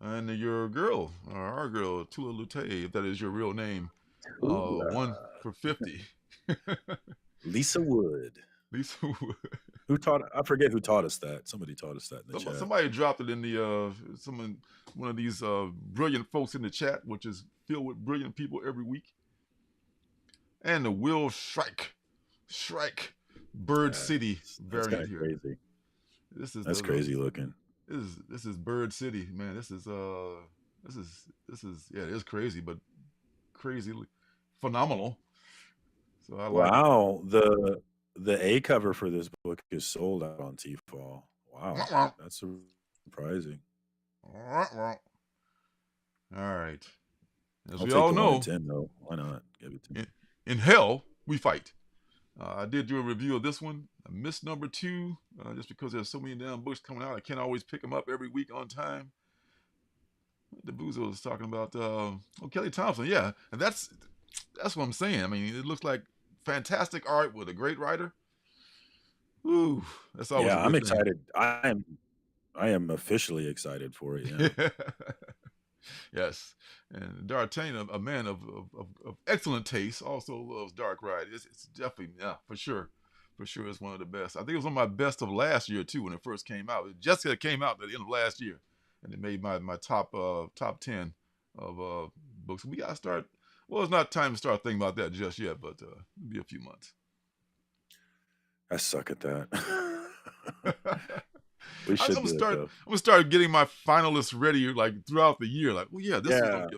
And your girl, or our girl, Tula Lute, if that is your real name, 1 for 50. Lisa Wood. Lisa Wood. I forget who taught us that. Somebody taught us that in the chat. Somebody dropped it in the one of these brilliant folks in the chat, which is filled with brilliant people every week. And the Will Shrike Bird City variant here. Crazy. That's crazy looking. This is Bird City, man. This is yeah, it is crazy, but crazily phenomenal. So I like it. The A cover for this book is sold out on T-Fall. Wow, that's surprising. All right. As I'll we all know, 10, though. Why not? Give it to me. In hell, we fight. I did do a review of this one. I missed number 2 just because there's so many damn books coming out. I can't always pick them up every week on time. The Boozle was talking about Kelly Thompson. Yeah, and that's what I'm saying. I mean, it looks like fantastic art with a great writer. Ooh, that's always I'm excited. I am officially excited for it. Yeah. Yes, and D'Artagnan, a man of excellent taste, also loves Dark Ride. It's definitely, for sure, it's one of the best. I think it was one of my best of last year too when it first came out. It just came out at the end of last year, and it made my top 10 of books. We gotta start. Well, it's not time to start thinking about that just yet, but it'll be a few months. I suck at that. I'm gonna start getting my finalists ready like throughout the year. Like, well, this is gonna be,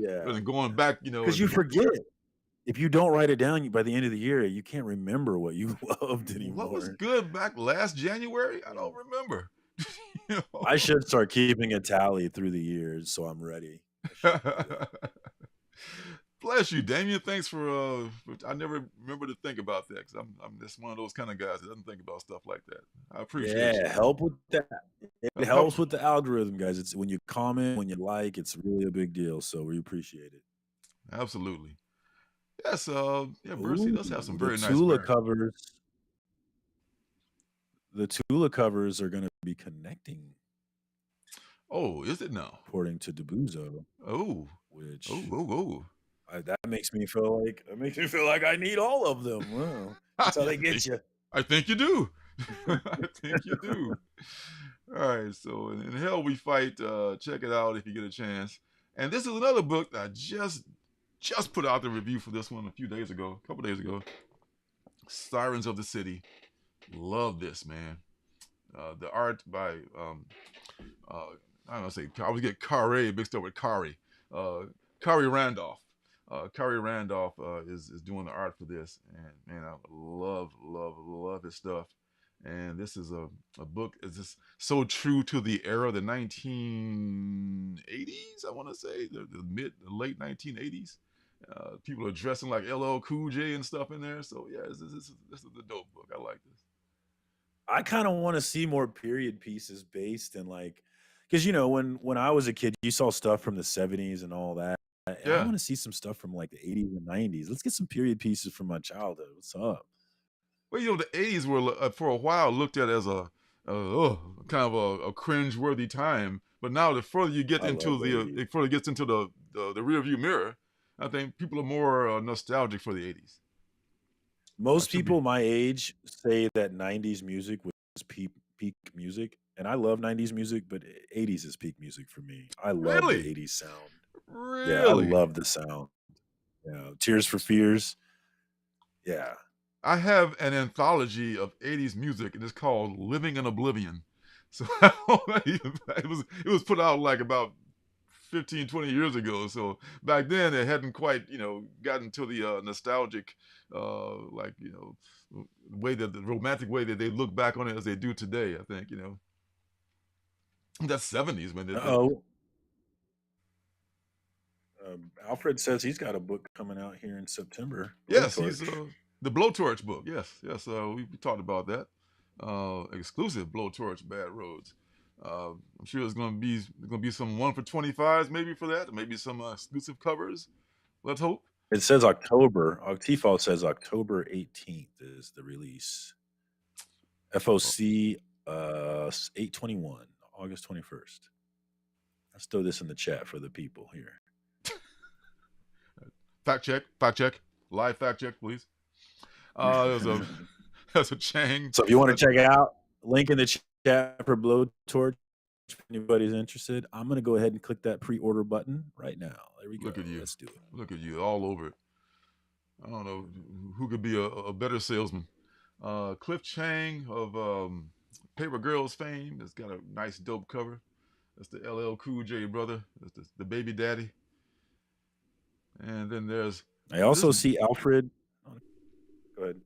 and going back, because you forget. If you don't write it down by the end of the year, you can't remember what you loved anymore. What was good back last January? I don't remember. I should start keeping a tally through the years so I'm ready. Bless you, Damien. Thanks for I never remember to think about that because I'm just one of those kind of guys that doesn't think about stuff like that. I appreciate it. Yeah, help with that. It helps with the algorithm, guys. It's when you comment, when you like, it's really a big deal. So we appreciate it. Absolutely. Yes, Bercy does have some very nice Tula covers. The Tula covers are going to be connecting. Oh, is it now? According to Debuzo. Oh, which that makes me feel like I need all of them. Wow. That's how they get you. I think you do. I think you do. All right, so in Hell We Fight. Check it out if you get a chance. And this is another book that I just put out the review for this one a couple days ago. Sirens of the City. Love this, man. The art by I always get Kari mixed up with Kari. Kari Randolph. Kari Randolph is doing the art for this, and man, I love his stuff. And this is a book is just so true to the era, the 1980s. I want to say the late 1980s. People are dressing like LL Cool J and stuff in there. So yeah, this is a dope book. I like this. I kind of want to see more period pieces based in because when I was a kid, you saw stuff from the 70s and all that. And I want to see some stuff from like the 80s and 90s. Let's get some period pieces from my childhood. What's up? Well, the 80s were for a while looked at as a kind of a cringe-worthy time. But now the further you get into the rearview mirror, I think people are more nostalgic for the 80s. Most people my age say that 90s music was peak music. And I love 90s music, but 80s is peak music for me. I love the 80s sound. Really? Yeah, I love the sound. Tears for Fears. Yeah. I have an anthology of 80s music, and it's called Living in Oblivion. So it was put out like about 15, 20 years ago. So back then it hadn't quite, gotten to the nostalgic, way that the romantic way that they look back on it as they do today, I think, That's 70s when they Alfred says he's got a book coming out here in September. Yes, he's the Blowtorch book. Yes. We talked about that. exclusive Blowtorch Bad Roads. I'm sure there's gonna be some 1 for 25s maybe for that, maybe some exclusive covers. Let's hope. It says October. T-Fault says October 18th is the release. FOC 8/21, August 21st. Let's throw this in the chat for the people here. Fact check, live fact check, please. There's a Chang. So if you want to check it out, link in the chat for Blowtorch. If anybody's interested, I'm going to go ahead and click that pre-order button right now. There we go. Look at you. Let's do it. Look at you, all over it. I don't know who could be a better salesman. Cliff Chang of Paper Girls fame has got a nice, dope cover. That's the LL Cool J brother. That's the baby daddy. And then there's... I also see Alfred. Go ahead.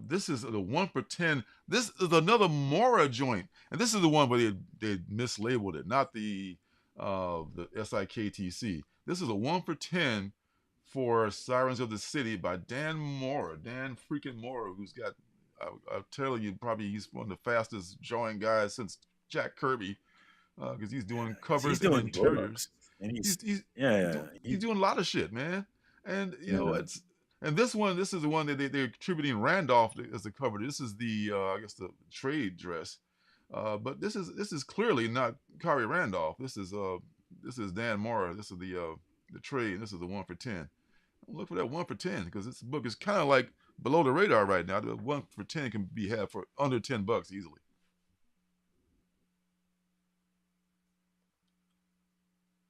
This is the 1 for 10. This is another Mora joint, and this is the one where they mislabeled it, not the SIKTC. This is a 1 for 10 for Sirens of the City by Dan freaking Mora, who's got, I'll tell you, probably he's one of the fastest drawing guys since Jack Kirby, because he's doing covers and interiors. And he's doing a lot of shit, man. And you know, it's... And this is the one that they're attributing Randolph as the cover. This is the I guess the trade dress, but this is clearly not Kari Randolph. This is Dan Mora. This is the trade. This is the 1 for 10. Look for that 1 for 10 because this book is kind of like below the radar right now. The 1 for 10 can be had for under $10 easily.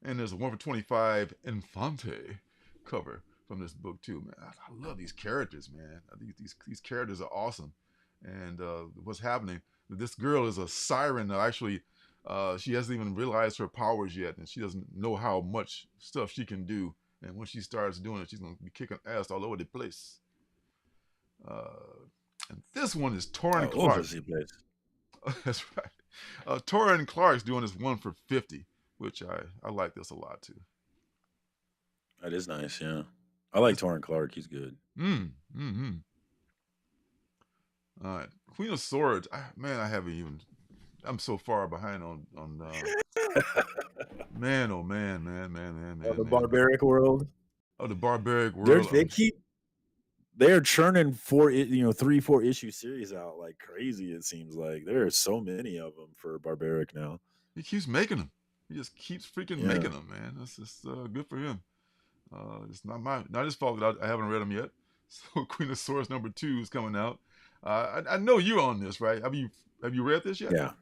And there's a 1 for 25 Infante cover from this book too, man. I love these characters, man. These characters are awesome. And what's happening? This girl is a siren. Actually, she hasn't even realized her powers yet, and she doesn't know how much stuff she can do. And when she starts doing it, she's gonna be kicking ass all over the place. And this one is Torrin Clark. That's right. Torrin Clark's doing this 1 for 50, which I like this a lot too. That is nice, yeah. I like Torrin Clark. He's good. All right. Queen of Swords. I'm so far behind on man, oh man. The barbaric world. Oh, the barbaric world. They're churning 3-4 issue series out like crazy, it seems like. There are so many of them for barbaric now. He keeps making them. He just keeps freaking making them, man. That's just good for him. It's not his fault that I haven't read them yet. So Queen of Swords #2 is coming out. I know you're on this, right? Have you read this yet? Yeah,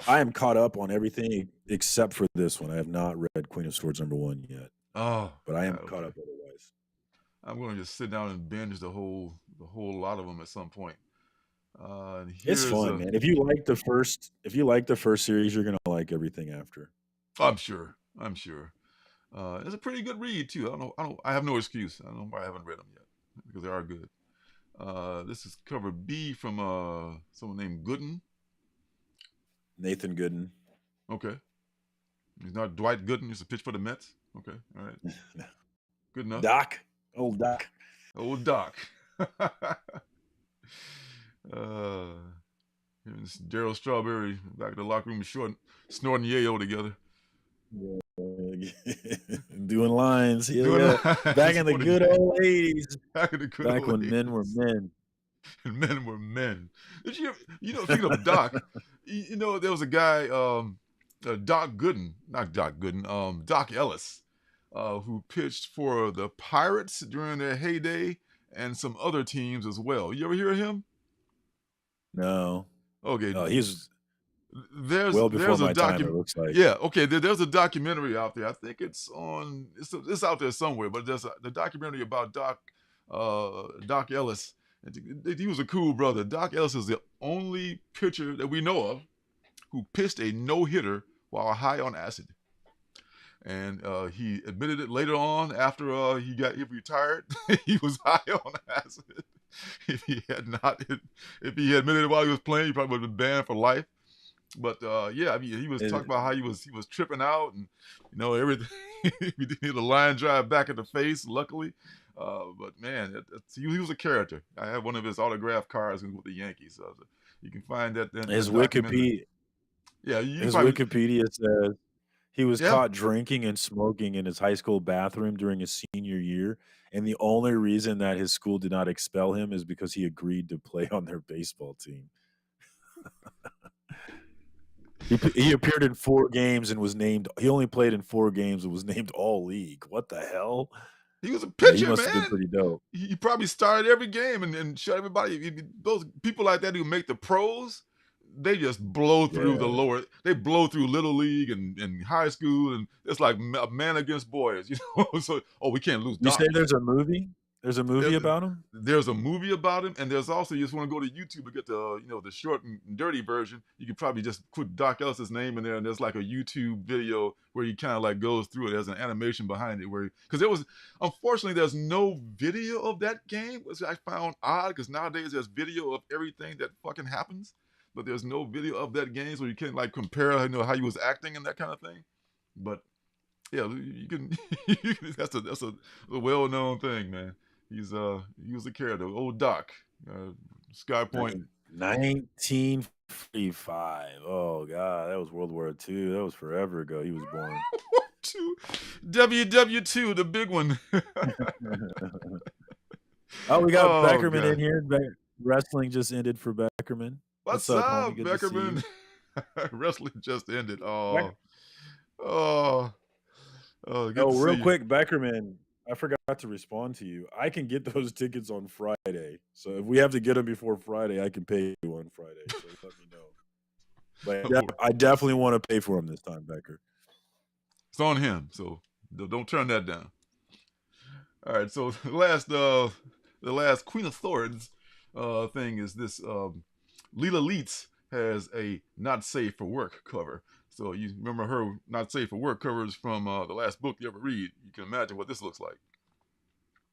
I am caught up on everything except for this one. I have not read Queen of Swords #1 yet. Oh, but I am caught up otherwise. I'm going to just sit down and binge the whole lot of them at some point. It's fun, man. If you like the first series, you're gonna like everything after. I'm sure. It's a pretty good read too. I have no excuse. I don't know why I haven't read them yet because they are good. This is cover B from someone named Gooden. Nathan Gooden. Okay. He's not Dwight Gooden. He's a pitch for the Mets. Okay. All right. Good enough. Doc. Old Doc. Old Doc. Daryl Strawberry back in the locker room snorting yayo together. Doing lines. Back in the good old 80s. Back when men were men. And men were men. Did you speaking of Doc, there was a guy, Doc Ellis, who pitched for the Pirates during their heyday and some other teams as well. You ever hear of him? No. Okay. No, he's there's a time, it looks like. Yeah, okay. There's a documentary out there. I think it's out there somewhere, but there's the documentary about Doc Ellis. He was a cool brother. Doc Ellis is the only pitcher that we know of who pitched a no-hitter while high on acid. And he admitted it later on after he retired. He was high on acid. If he had admitted it while he was playing, he probably would have been banned for life. But yeah, I mean, he was talking about how he was tripping out and everything. He did a line drive back in the face, luckily. But man, he was a character. I have one of his autographed cards with the Yankees. So you can find that. His Wikipedia. Yeah, Wikipedia says he was caught drinking and smoking in his high school bathroom during his senior year, and the only reason that his school did not expel him is because he agreed to play on their baseball team. He appeared in 4 games and was named. He only played in 4 games and was named All League. What the hell? He was a pitcher, he must man. have been pretty dope. He probably started every game and shut everybody. Those people like that who make the pros, they just blow through the lower. They blow through little league and high school, and it's like a man against boys, So we can't lose. You say there's a movie? There's a movie about him? There's a movie about him, and there's also, you just want to go to YouTube and get the the short and dirty version. You could probably just put Doc Ellis's name in there, and there's like a YouTube video where he kind of like goes through it. There's an animation behind it because unfortunately there's no video of that game, which I found odd because nowadays there's video of everything that fucking happens, but there's no video of that game, so you can like compare how he was acting and that kind of thing. But yeah, you can. That's a well-known thing, man. He was a character, old Doc, Sky Point. 1945. Oh God, that was World War II. That was forever ago. He was born. WW2, the big one. Oh, we got Beckerman in here. Wrestling just ended for Beckerman. What's up, Beckerman? Wrestling just ended. Real quick, Beckerman. I forgot to respond to you. I can get those tickets on Friday. So if we have to get them before Friday, I can pay you on Friday. So let me know. But I definitely want to pay for them this time, Becker. It's on him. So don't turn that down. All right. So the last Queen of Thorns thing is this. Lila Leitz has a Not Safe for Work cover. So you remember her Not Safe for Work covers from the last book you ever read. You can imagine what this looks like.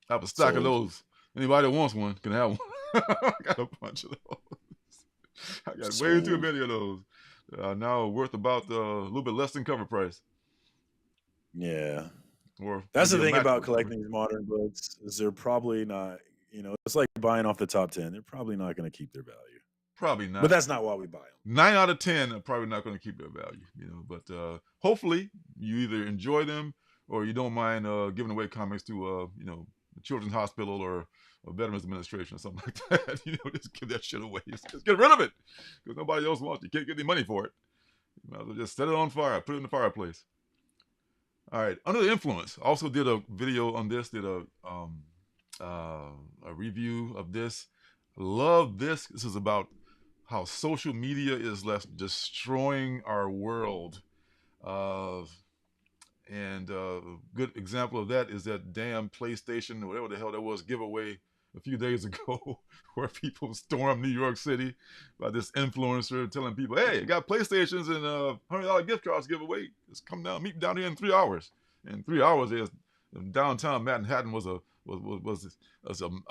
I have a stack of those. Anybody that wants one can have one. I got a bunch of those. I got way too many of those. Now worth about a little bit less than cover price. Yeah. That's the thing about collecting these modern books is they're probably not, it's like buying off the top 10. They're probably not going to keep their value. Probably not. But that's not why we buy them. 9 out of 10 are probably not going to keep their value, But hopefully you either enjoy them or you don't mind giving away comics to, a children's hospital or a Veterans Administration or something like that. Just give that shit away. Just get rid of it because nobody else wants it. You can't get any money for it. You might as well just set it on fire, put it in the fireplace. All right. Under the Influence. Also did a video on this. Did a review of this. Love this. This is about how social media is left destroying our world. And a good example of that is that damn PlayStation, or whatever the hell that was, giveaway a few days ago where people stormed New York City by this influencer telling people, hey, I got PlayStations and $100 gift cards to give away. Just come down, meet me down here in 3 hours. In 3 hours, downtown Manhattan was a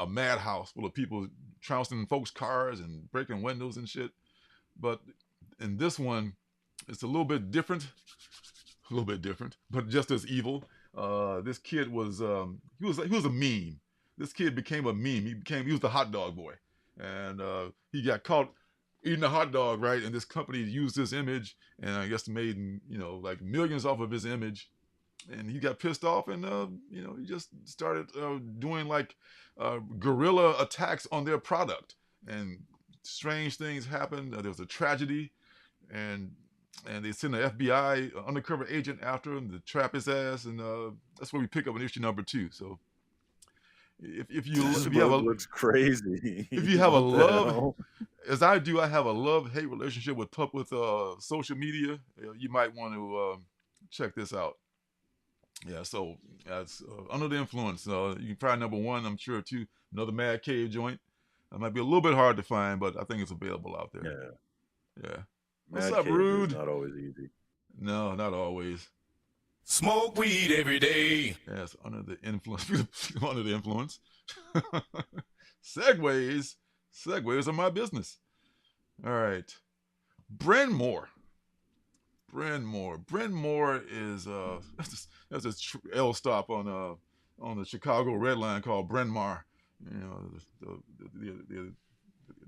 madhouse full of people trouncing in folks' cars and breaking windows and shit. But in this one, it's a little bit different, but just as evil. This kid was he was a meme. This kid became a meme. He was the hot dog boy, and he got caught eating a hot dog, right? And this company used this image, and I guess made like millions off of his image. And he got pissed off, and he just started doing like guerrilla attacks on their product. And strange things happened. There was a tragedy, and they sent an FBI undercover agent after him to trap his ass. And that's where we pick up in issue number 2. So if you have looks crazy. If you have a love, as I do, I have a love-hate relationship with social media. You might want to check this out. Yeah, so that's Under the Influence. You can find number 1, I'm sure, too. Another Mad Cave joint. That might be a little bit hard to find, but I think it's available out there. Yeah. What's up, Rude? Not always easy. No, not always. Smoke weed every day. Yes, Under the Influence. Under the Influence. Segways are my business. All right. Bryn Mawr. Bryn Mawr. Bryn Mawr is that's this L stop on the Chicago Red Line called Bryn Mawr. You know,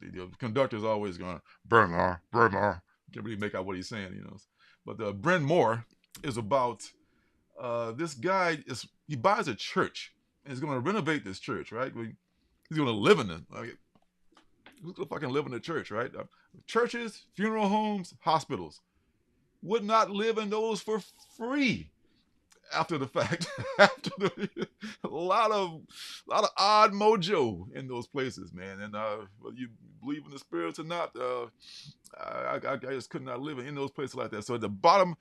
the conductor's always going Bryn Mawr, Bryn Mawr. Can't really make out what he's saying, you know. But Bryn Mawr is about this guy he buys a church and he's going to renovate this church, right? He's going to live in it. Like, who's going to fucking live in the church, right? Churches, funeral homes, hospitals would not live in those for free after the fact. A lot of odd mojo in those places, man. And whether you believe in the spirits or not, I just could not live in those places like that. So at the bottom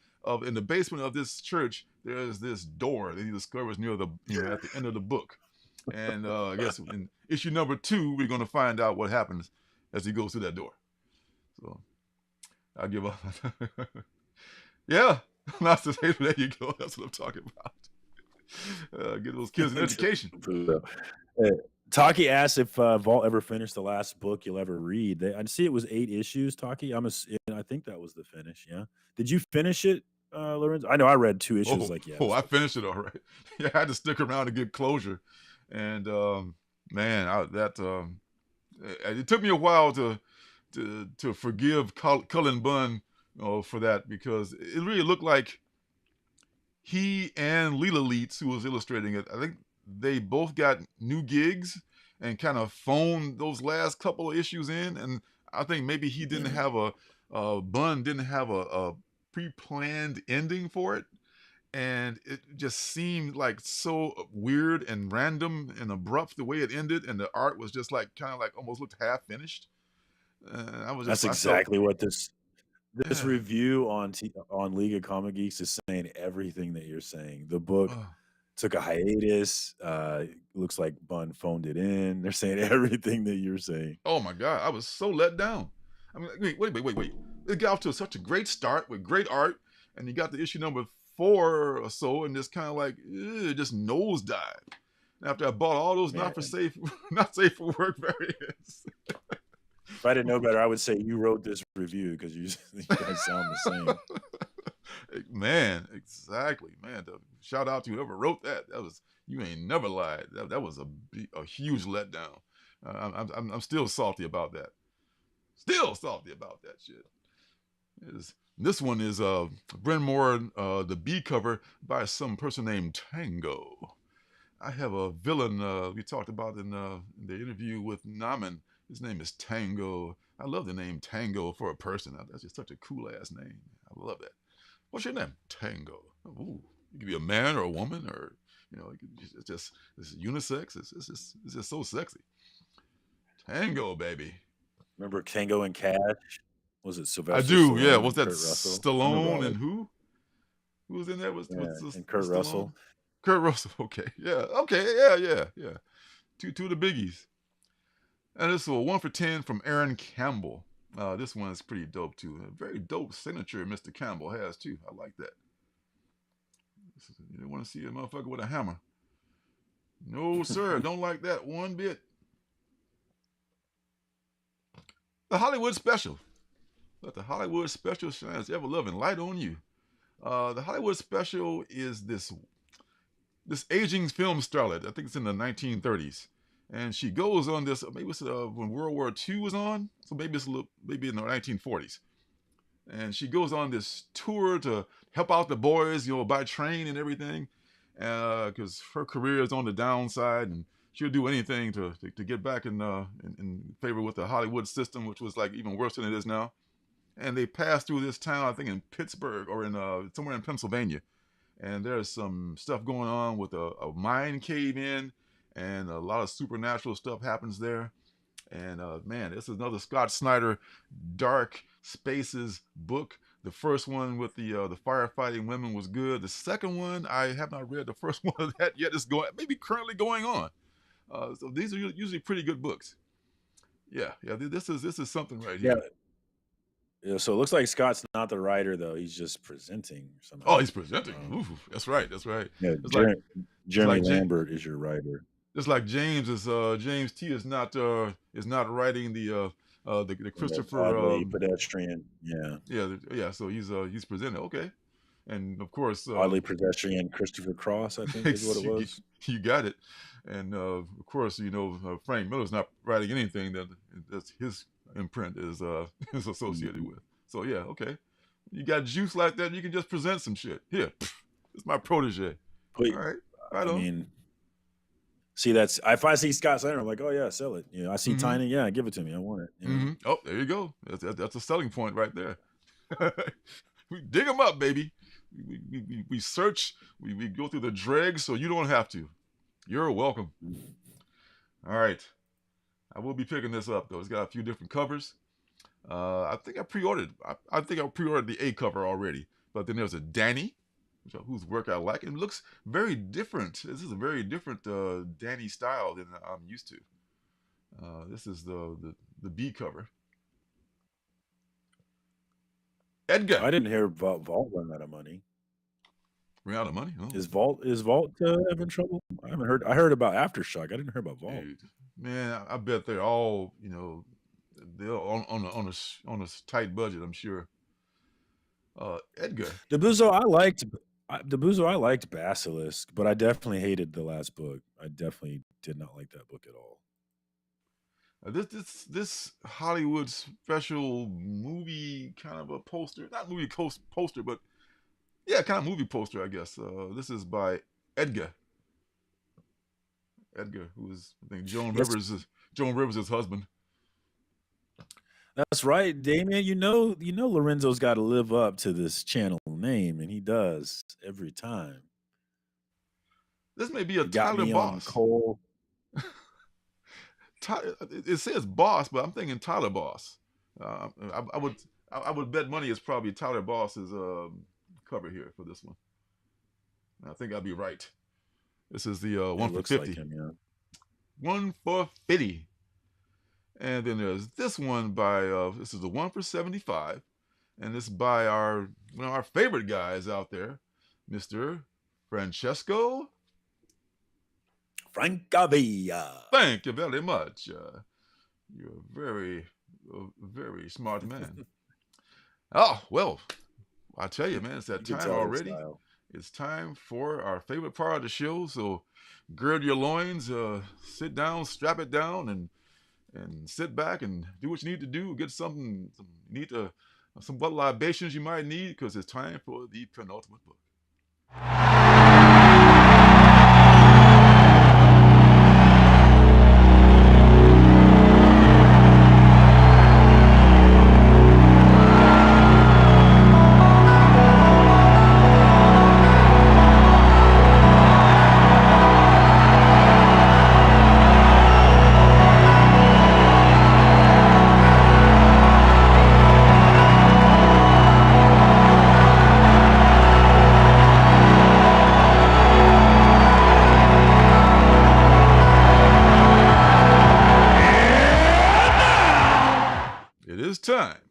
in the basement of this church, there's this door that he discovers near at the end of the book. And I guess in issue number 2, we're going to find out what happens as he goes through that door. So I'll give up. Yeah, there you go. That's what I'm talking about. Get those kids an education. Taki asked if Vault ever finished the last book you'll ever read. I see it was 8 issues, Taki. I think that was the finish, yeah. Did you finish it, Lorenzo? I know I read 2 issues. I finished it all right. Yeah, I had to stick around to get closure. And, man, it took me a while to forgive Cullen Bunn for that, because it really looked like he and Leela Leitz, who was illustrating it, I think they both got new gigs and kind of phoned those last couple of issues in. And I think maybe he didn't have Bunn didn't have a pre-planned ending for it. And it just seemed like so weird and random and abrupt the way it ended. And the art was just like kind of like almost looked half finished. That's exactly what this review on League of Comic Geeks is saying. Everything that you're saying. The book took a hiatus. Looks like Bunn phoned it in. They're saying everything that you're saying. Oh my God, I was so let down. I mean, wait. It got off to such a great start with great art, and you got the issue number 4 or so, and just kind of like just nosedive. After I bought all those not safe for work variants. If I didn't know better, I would say you wrote this review, because you guys sound the same. Man, exactly, man. Shout out to whoever wrote that. You ain't never lied. That was a huge letdown. I'm still salty about that. Still salty about that shit. This one is Bryn Mawr, the B cover by some person named Tango. I have a villain we talked about in the interview with Naman. His name is Tango. I love the name Tango for a person. That's just such a cool ass name. I love that. What's your name? Tango. Ooh, you could be a man or a woman, or it's unisex. It's just so sexy. Tango, baby. Remember Tango and Cash? Was it Sylvester? I do. Stallone, yeah. Was that Stallone and who? Who was in there? And Kurt Russell. Kurt Russell. Okay. Yeah. Okay. Yeah. Two of the biggies. And this is a 1 for 10 from Aaron Campbell. This one is pretty dope too. A very dope signature Mr. Campbell has too. I like that. You don't want to see a motherfucker with a hammer. No, sir. Don't like that one bit. The Hollywood Special. Let the Hollywood Special shine its ever-loving light on you. The Hollywood Special is this aging film starlet. I think it's in the 1930s. And she goes on this, maybe it's when World War II was on, so maybe in the 1940s. And she goes on this tour to help out the boys, by train and everything, because her career is on the downside, and she'll do anything to get back in favor with the Hollywood system, which was like even worse than it is now. And they pass through this town, I think in Pittsburgh or in somewhere in Pennsylvania, and there's some stuff going on with a mine cave in. And a lot of supernatural stuff happens there. And man, this is another Scott Snyder Dark Spaces book. The first one with the firefighting women was good. The second one, I have not read the first one of that yet. It's maybe currently going on. So these are usually pretty good books. Yeah. This is something right here. Yeah. So it looks like Scott's not the writer though. He's just presenting something. Oh, he's presenting. Ooh, that's right. Yeah. Jeremy Lambert is your writer. Just like James T is not writing the The Christopher Oddly pedestrian. Yeah. yeah. So he's presented. Okay, and of course Oddly pedestrian Christopher Cross, I think is what it was. you got it. And of course, Frank Miller's not writing anything that's his imprint is is associated with. So yeah, okay. You got juice like that, you can just present some shit. Here, it's my protege. All right, right on. I mean, see, if I see Scott Snyder, I'm like, oh yeah, sell it. I see Tiny, yeah, give it to me. I want it. Oh, there you go. That's a selling point right there. We dig them up, baby. We search. We go through the dregs, so you don't have to. You're welcome. All right. I will be picking this up though. It's got a few different covers. I think I pre-ordered. I think I pre-ordered the A cover already. But then there's a Danny, whose work I like. And it looks very different. This is a very different Danny style than I'm used to. This is the B cover. Edgar. I didn't hear about Vault run out of money. Ran out of money? Oh. Is Vault having trouble? I haven't heard. I heard about Aftershock. I didn't hear about Vault. Dude, man, I bet they're all they're on a tight budget. I'm sure. Edgar. DeBuzo, I liked Basilisk, but I definitely hated the last book. I definitely did not like that book at all. This Hollywood special movie kind of a poster, not movie poster, but yeah, kind of movie poster, I guess. This is by Edgar. Edgar, who is, I think, Joan Rivers' husband. That's right, Damien. You know Lorenzo's got to live up to this channel name, and he does every time. This may be a Tyler Boss. Cole. It says Boss, but I'm thinking Tyler Boss. I would bet money it's probably Tyler Boss's cover here for this one. I think I'd be right. This is the 1 for 50. Like him, yeah. 1 for 50. And then there's this one by this is the 1 for 75, and this by one of our favorite guys out there, Mr. Francesco Francavilla. Thank you very much. You're a very smart man. Oh, well, I tell you, man, it's that time already. Style. It's time for our favorite part of the show. So gird your loins, sit down, strap it down, and sit back and do what you need to do. Get some what libations you might need, because it's time for the penultimate book. Time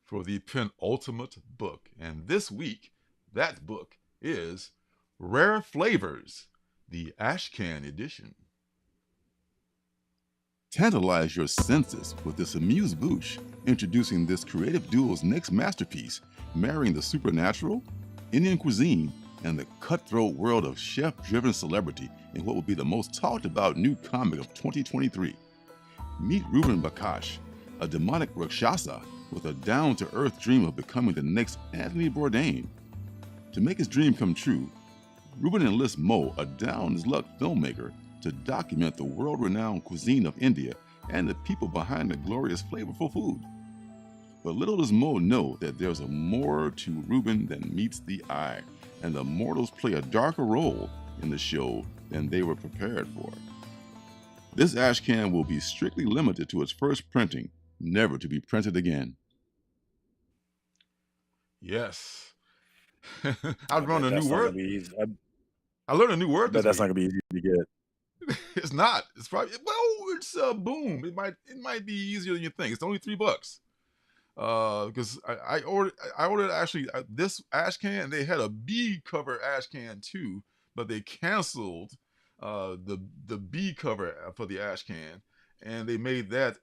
for the penultimate book, and this week that book is Rare Flavors, the Ashcan edition. Tantalize your senses with this amuse-bouche, introducing this creative duo's next masterpiece, marrying the supernatural, Indian cuisine, and the cutthroat world of chef-driven celebrity in what will be the most talked about new comic of 2023. Meet Ruben Bakash, a demonic Rakshasa with a down-to-earth dream of becoming the next Anthony Bourdain. To make his dream come true, Ruben enlists Mo, a down-his-luck filmmaker, to document the world-renowned cuisine of India and the people behind the glorious, flavorful food. But little does Mo know that there's more to Ruben than meets the eye, and the mortals play a darker role in the show than they were prepared for. This ashcan will be strictly limited to its first printing, never to be printed again. Yes. I learned a new word. I learned a new word. But that's not gonna be easy to get. It's not. It's probably it's boom. It might be easier than you think. It's only $3. Because I ordered actually this ashcan, and they had a B cover ashcan too, but they canceled the B cover for the ashcan, and they made that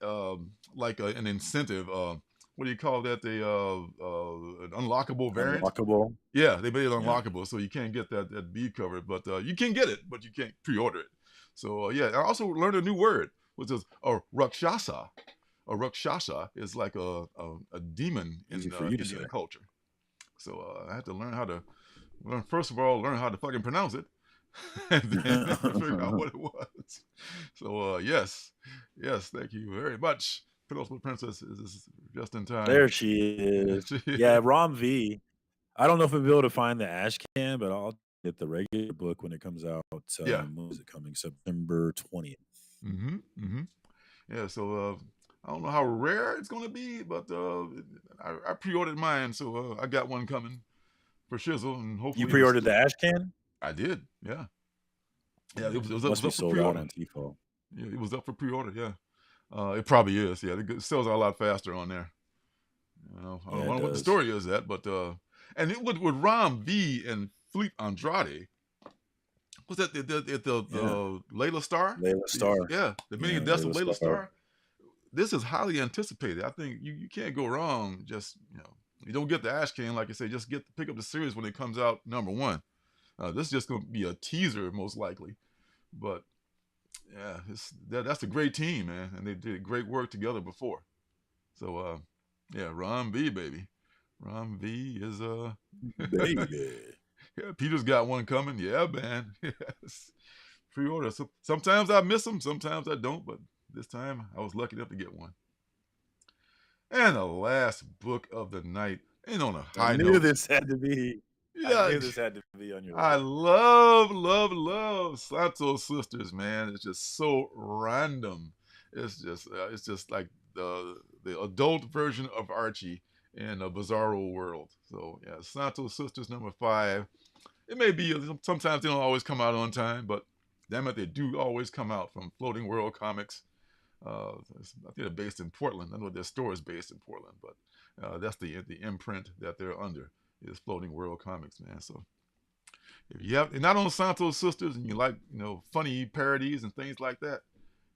like an incentive. What do you call that? An unlockable variant. Unlockable. Yeah, they made it unlockable, so you can't get that B cover, but you can get it, but you can't pre-order it. So yeah, I also learned a new word, which is a rakshasa. A rakshasa is like a demon in Indian culture. So I had to learn first of all, learn how to fucking pronounce it, and then figure out what it was. So yes, thank you very much. Penelope Princess is just in time. There she is. Yeah, Rom V. I don't know if we'll be able to find the ash can, but I'll get the regular book when it comes out. When is it coming? September 20th. Yeah, so I don't know how rare it's going to be, but I pre-ordered mine, so I got one coming for shizzle, and hopefully you pre-ordered the ash can. I did, yeah. It was must up be for sold pre-order. out on T-Fo. Yeah, it was up for pre-order. Yeah, it probably is. Yeah, it sells out a lot faster on there. You know, I don't know what the story is that, but and it with Rom V and Fleet Andrade. Was that the Layla Starr? Layla Starr. Yeah, the mini deaths of Layla Starr. This is highly anticipated. I think you can't go wrong. Just you don't get the ash can, like I say. Just pick up the series when it comes out #1. This is just going to be a teaser, most likely. But yeah, that's a great team, man, and they did great work together before. So yeah, Rom V, baby. Rom V is baby. Yeah, Peter's got one coming. Yeah, man. Yes. Pre-order. So, sometimes I miss them, sometimes I don't, but this time I was lucky enough to get one. And the last book of the night, and on a high note. I knew this had to be. Yeah, I knew this had to be on your list. I love Santos Sisters, man. It's just so random. It's just like the adult version of Archie in a bizarro world. So yeah, Santos Sisters #5. It may be sometimes they don't always come out on time, but damn it, they do always come out from Floating World Comics. I think they're based in Portland. I know their store is based in Portland, but that's the imprint that they're under is Floating World Comics, man. So if you're not on Santos Sisters and you like funny parodies and things like that,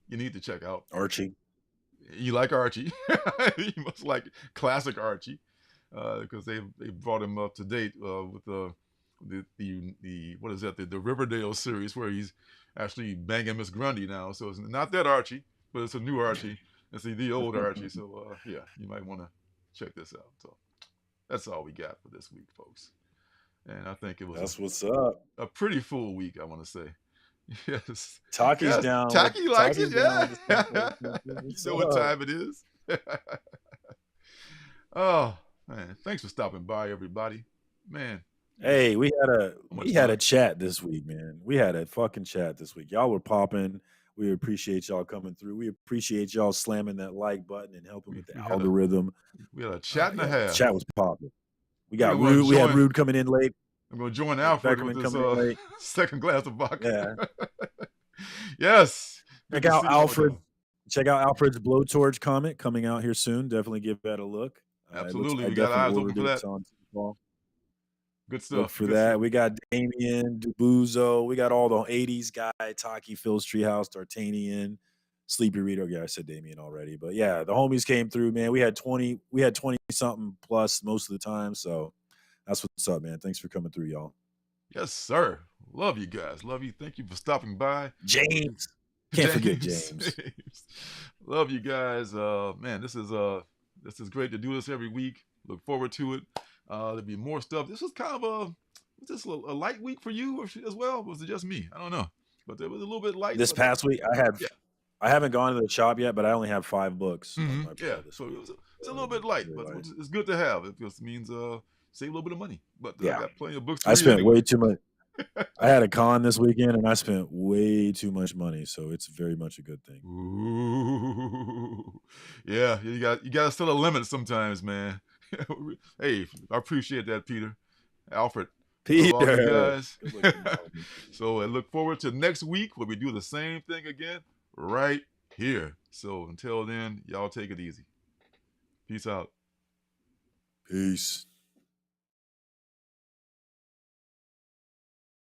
you need to check out Archie. You like Archie? You must like classic Archie, because they brought him up to date with the what is that? The Riverdale series where he's actually banging Miss Grundy now. So it's not that Archie, but it's a new Archie. It's the old Archie. So yeah, you might want to check this out. So that's all we got for this week, folks. And I think it was what's up. A pretty full week, I want to say. Yes. Taki's down. Taki likes it, yeah. You know what time it is. Oh, man. Thanks for stopping by, everybody. Man. Hey, we had a chat this week, man. We had a fucking chat this week. Y'all were popping. We appreciate y'all coming through. We appreciate y'all slamming that like button and helping with the algorithm. We had a chat and a half. Chat was popping. We got Rude. We had Rude coming in late. I'm going to join Alfred with this second glass of vodka. Yeah. Yes. Check out Alfred. Check out Alfred's Blowtorch comic coming out here soon. Definitely give that a look. Absolutely. We got eyes open for that. Good stuff. Look for that. We got Damien, Dubuzo. We got all the 80s guy, Taki, Phil's Treehouse, D'Artagnan, Sleepy Reader. Yeah, I said Damien already. But yeah, the homies came through, man. We had 20 something plus most of the time. So that's what's up, man. Thanks for coming through, y'all. Yes, sir. Love you guys. Love you. Thank you for stopping by. James. Can't forget James. Love you guys. Man, this is great to do this every week. Look forward to it. There'll be more stuff. This was kind of a light week for you as well? Was it just me? I don't know. But it was a little bit light. This past week, I haven't gone to the shop yet, but I only have 5 books. Mm-hmm. Yeah, so it's a little bit light, but it's good to have. It just means save a little bit of money. But I got plenty of books to read. I spent way too much. I had a con this weekend, and I spent way too much money, so it's very much a good thing. Ooh. Yeah, you got to set a limit sometimes, man. Hey, I appreciate that, Peter. Alfred. Peter. Guys. So I look forward to next week where we do the same thing again right here. So until then, y'all take it easy. Peace out. Peace.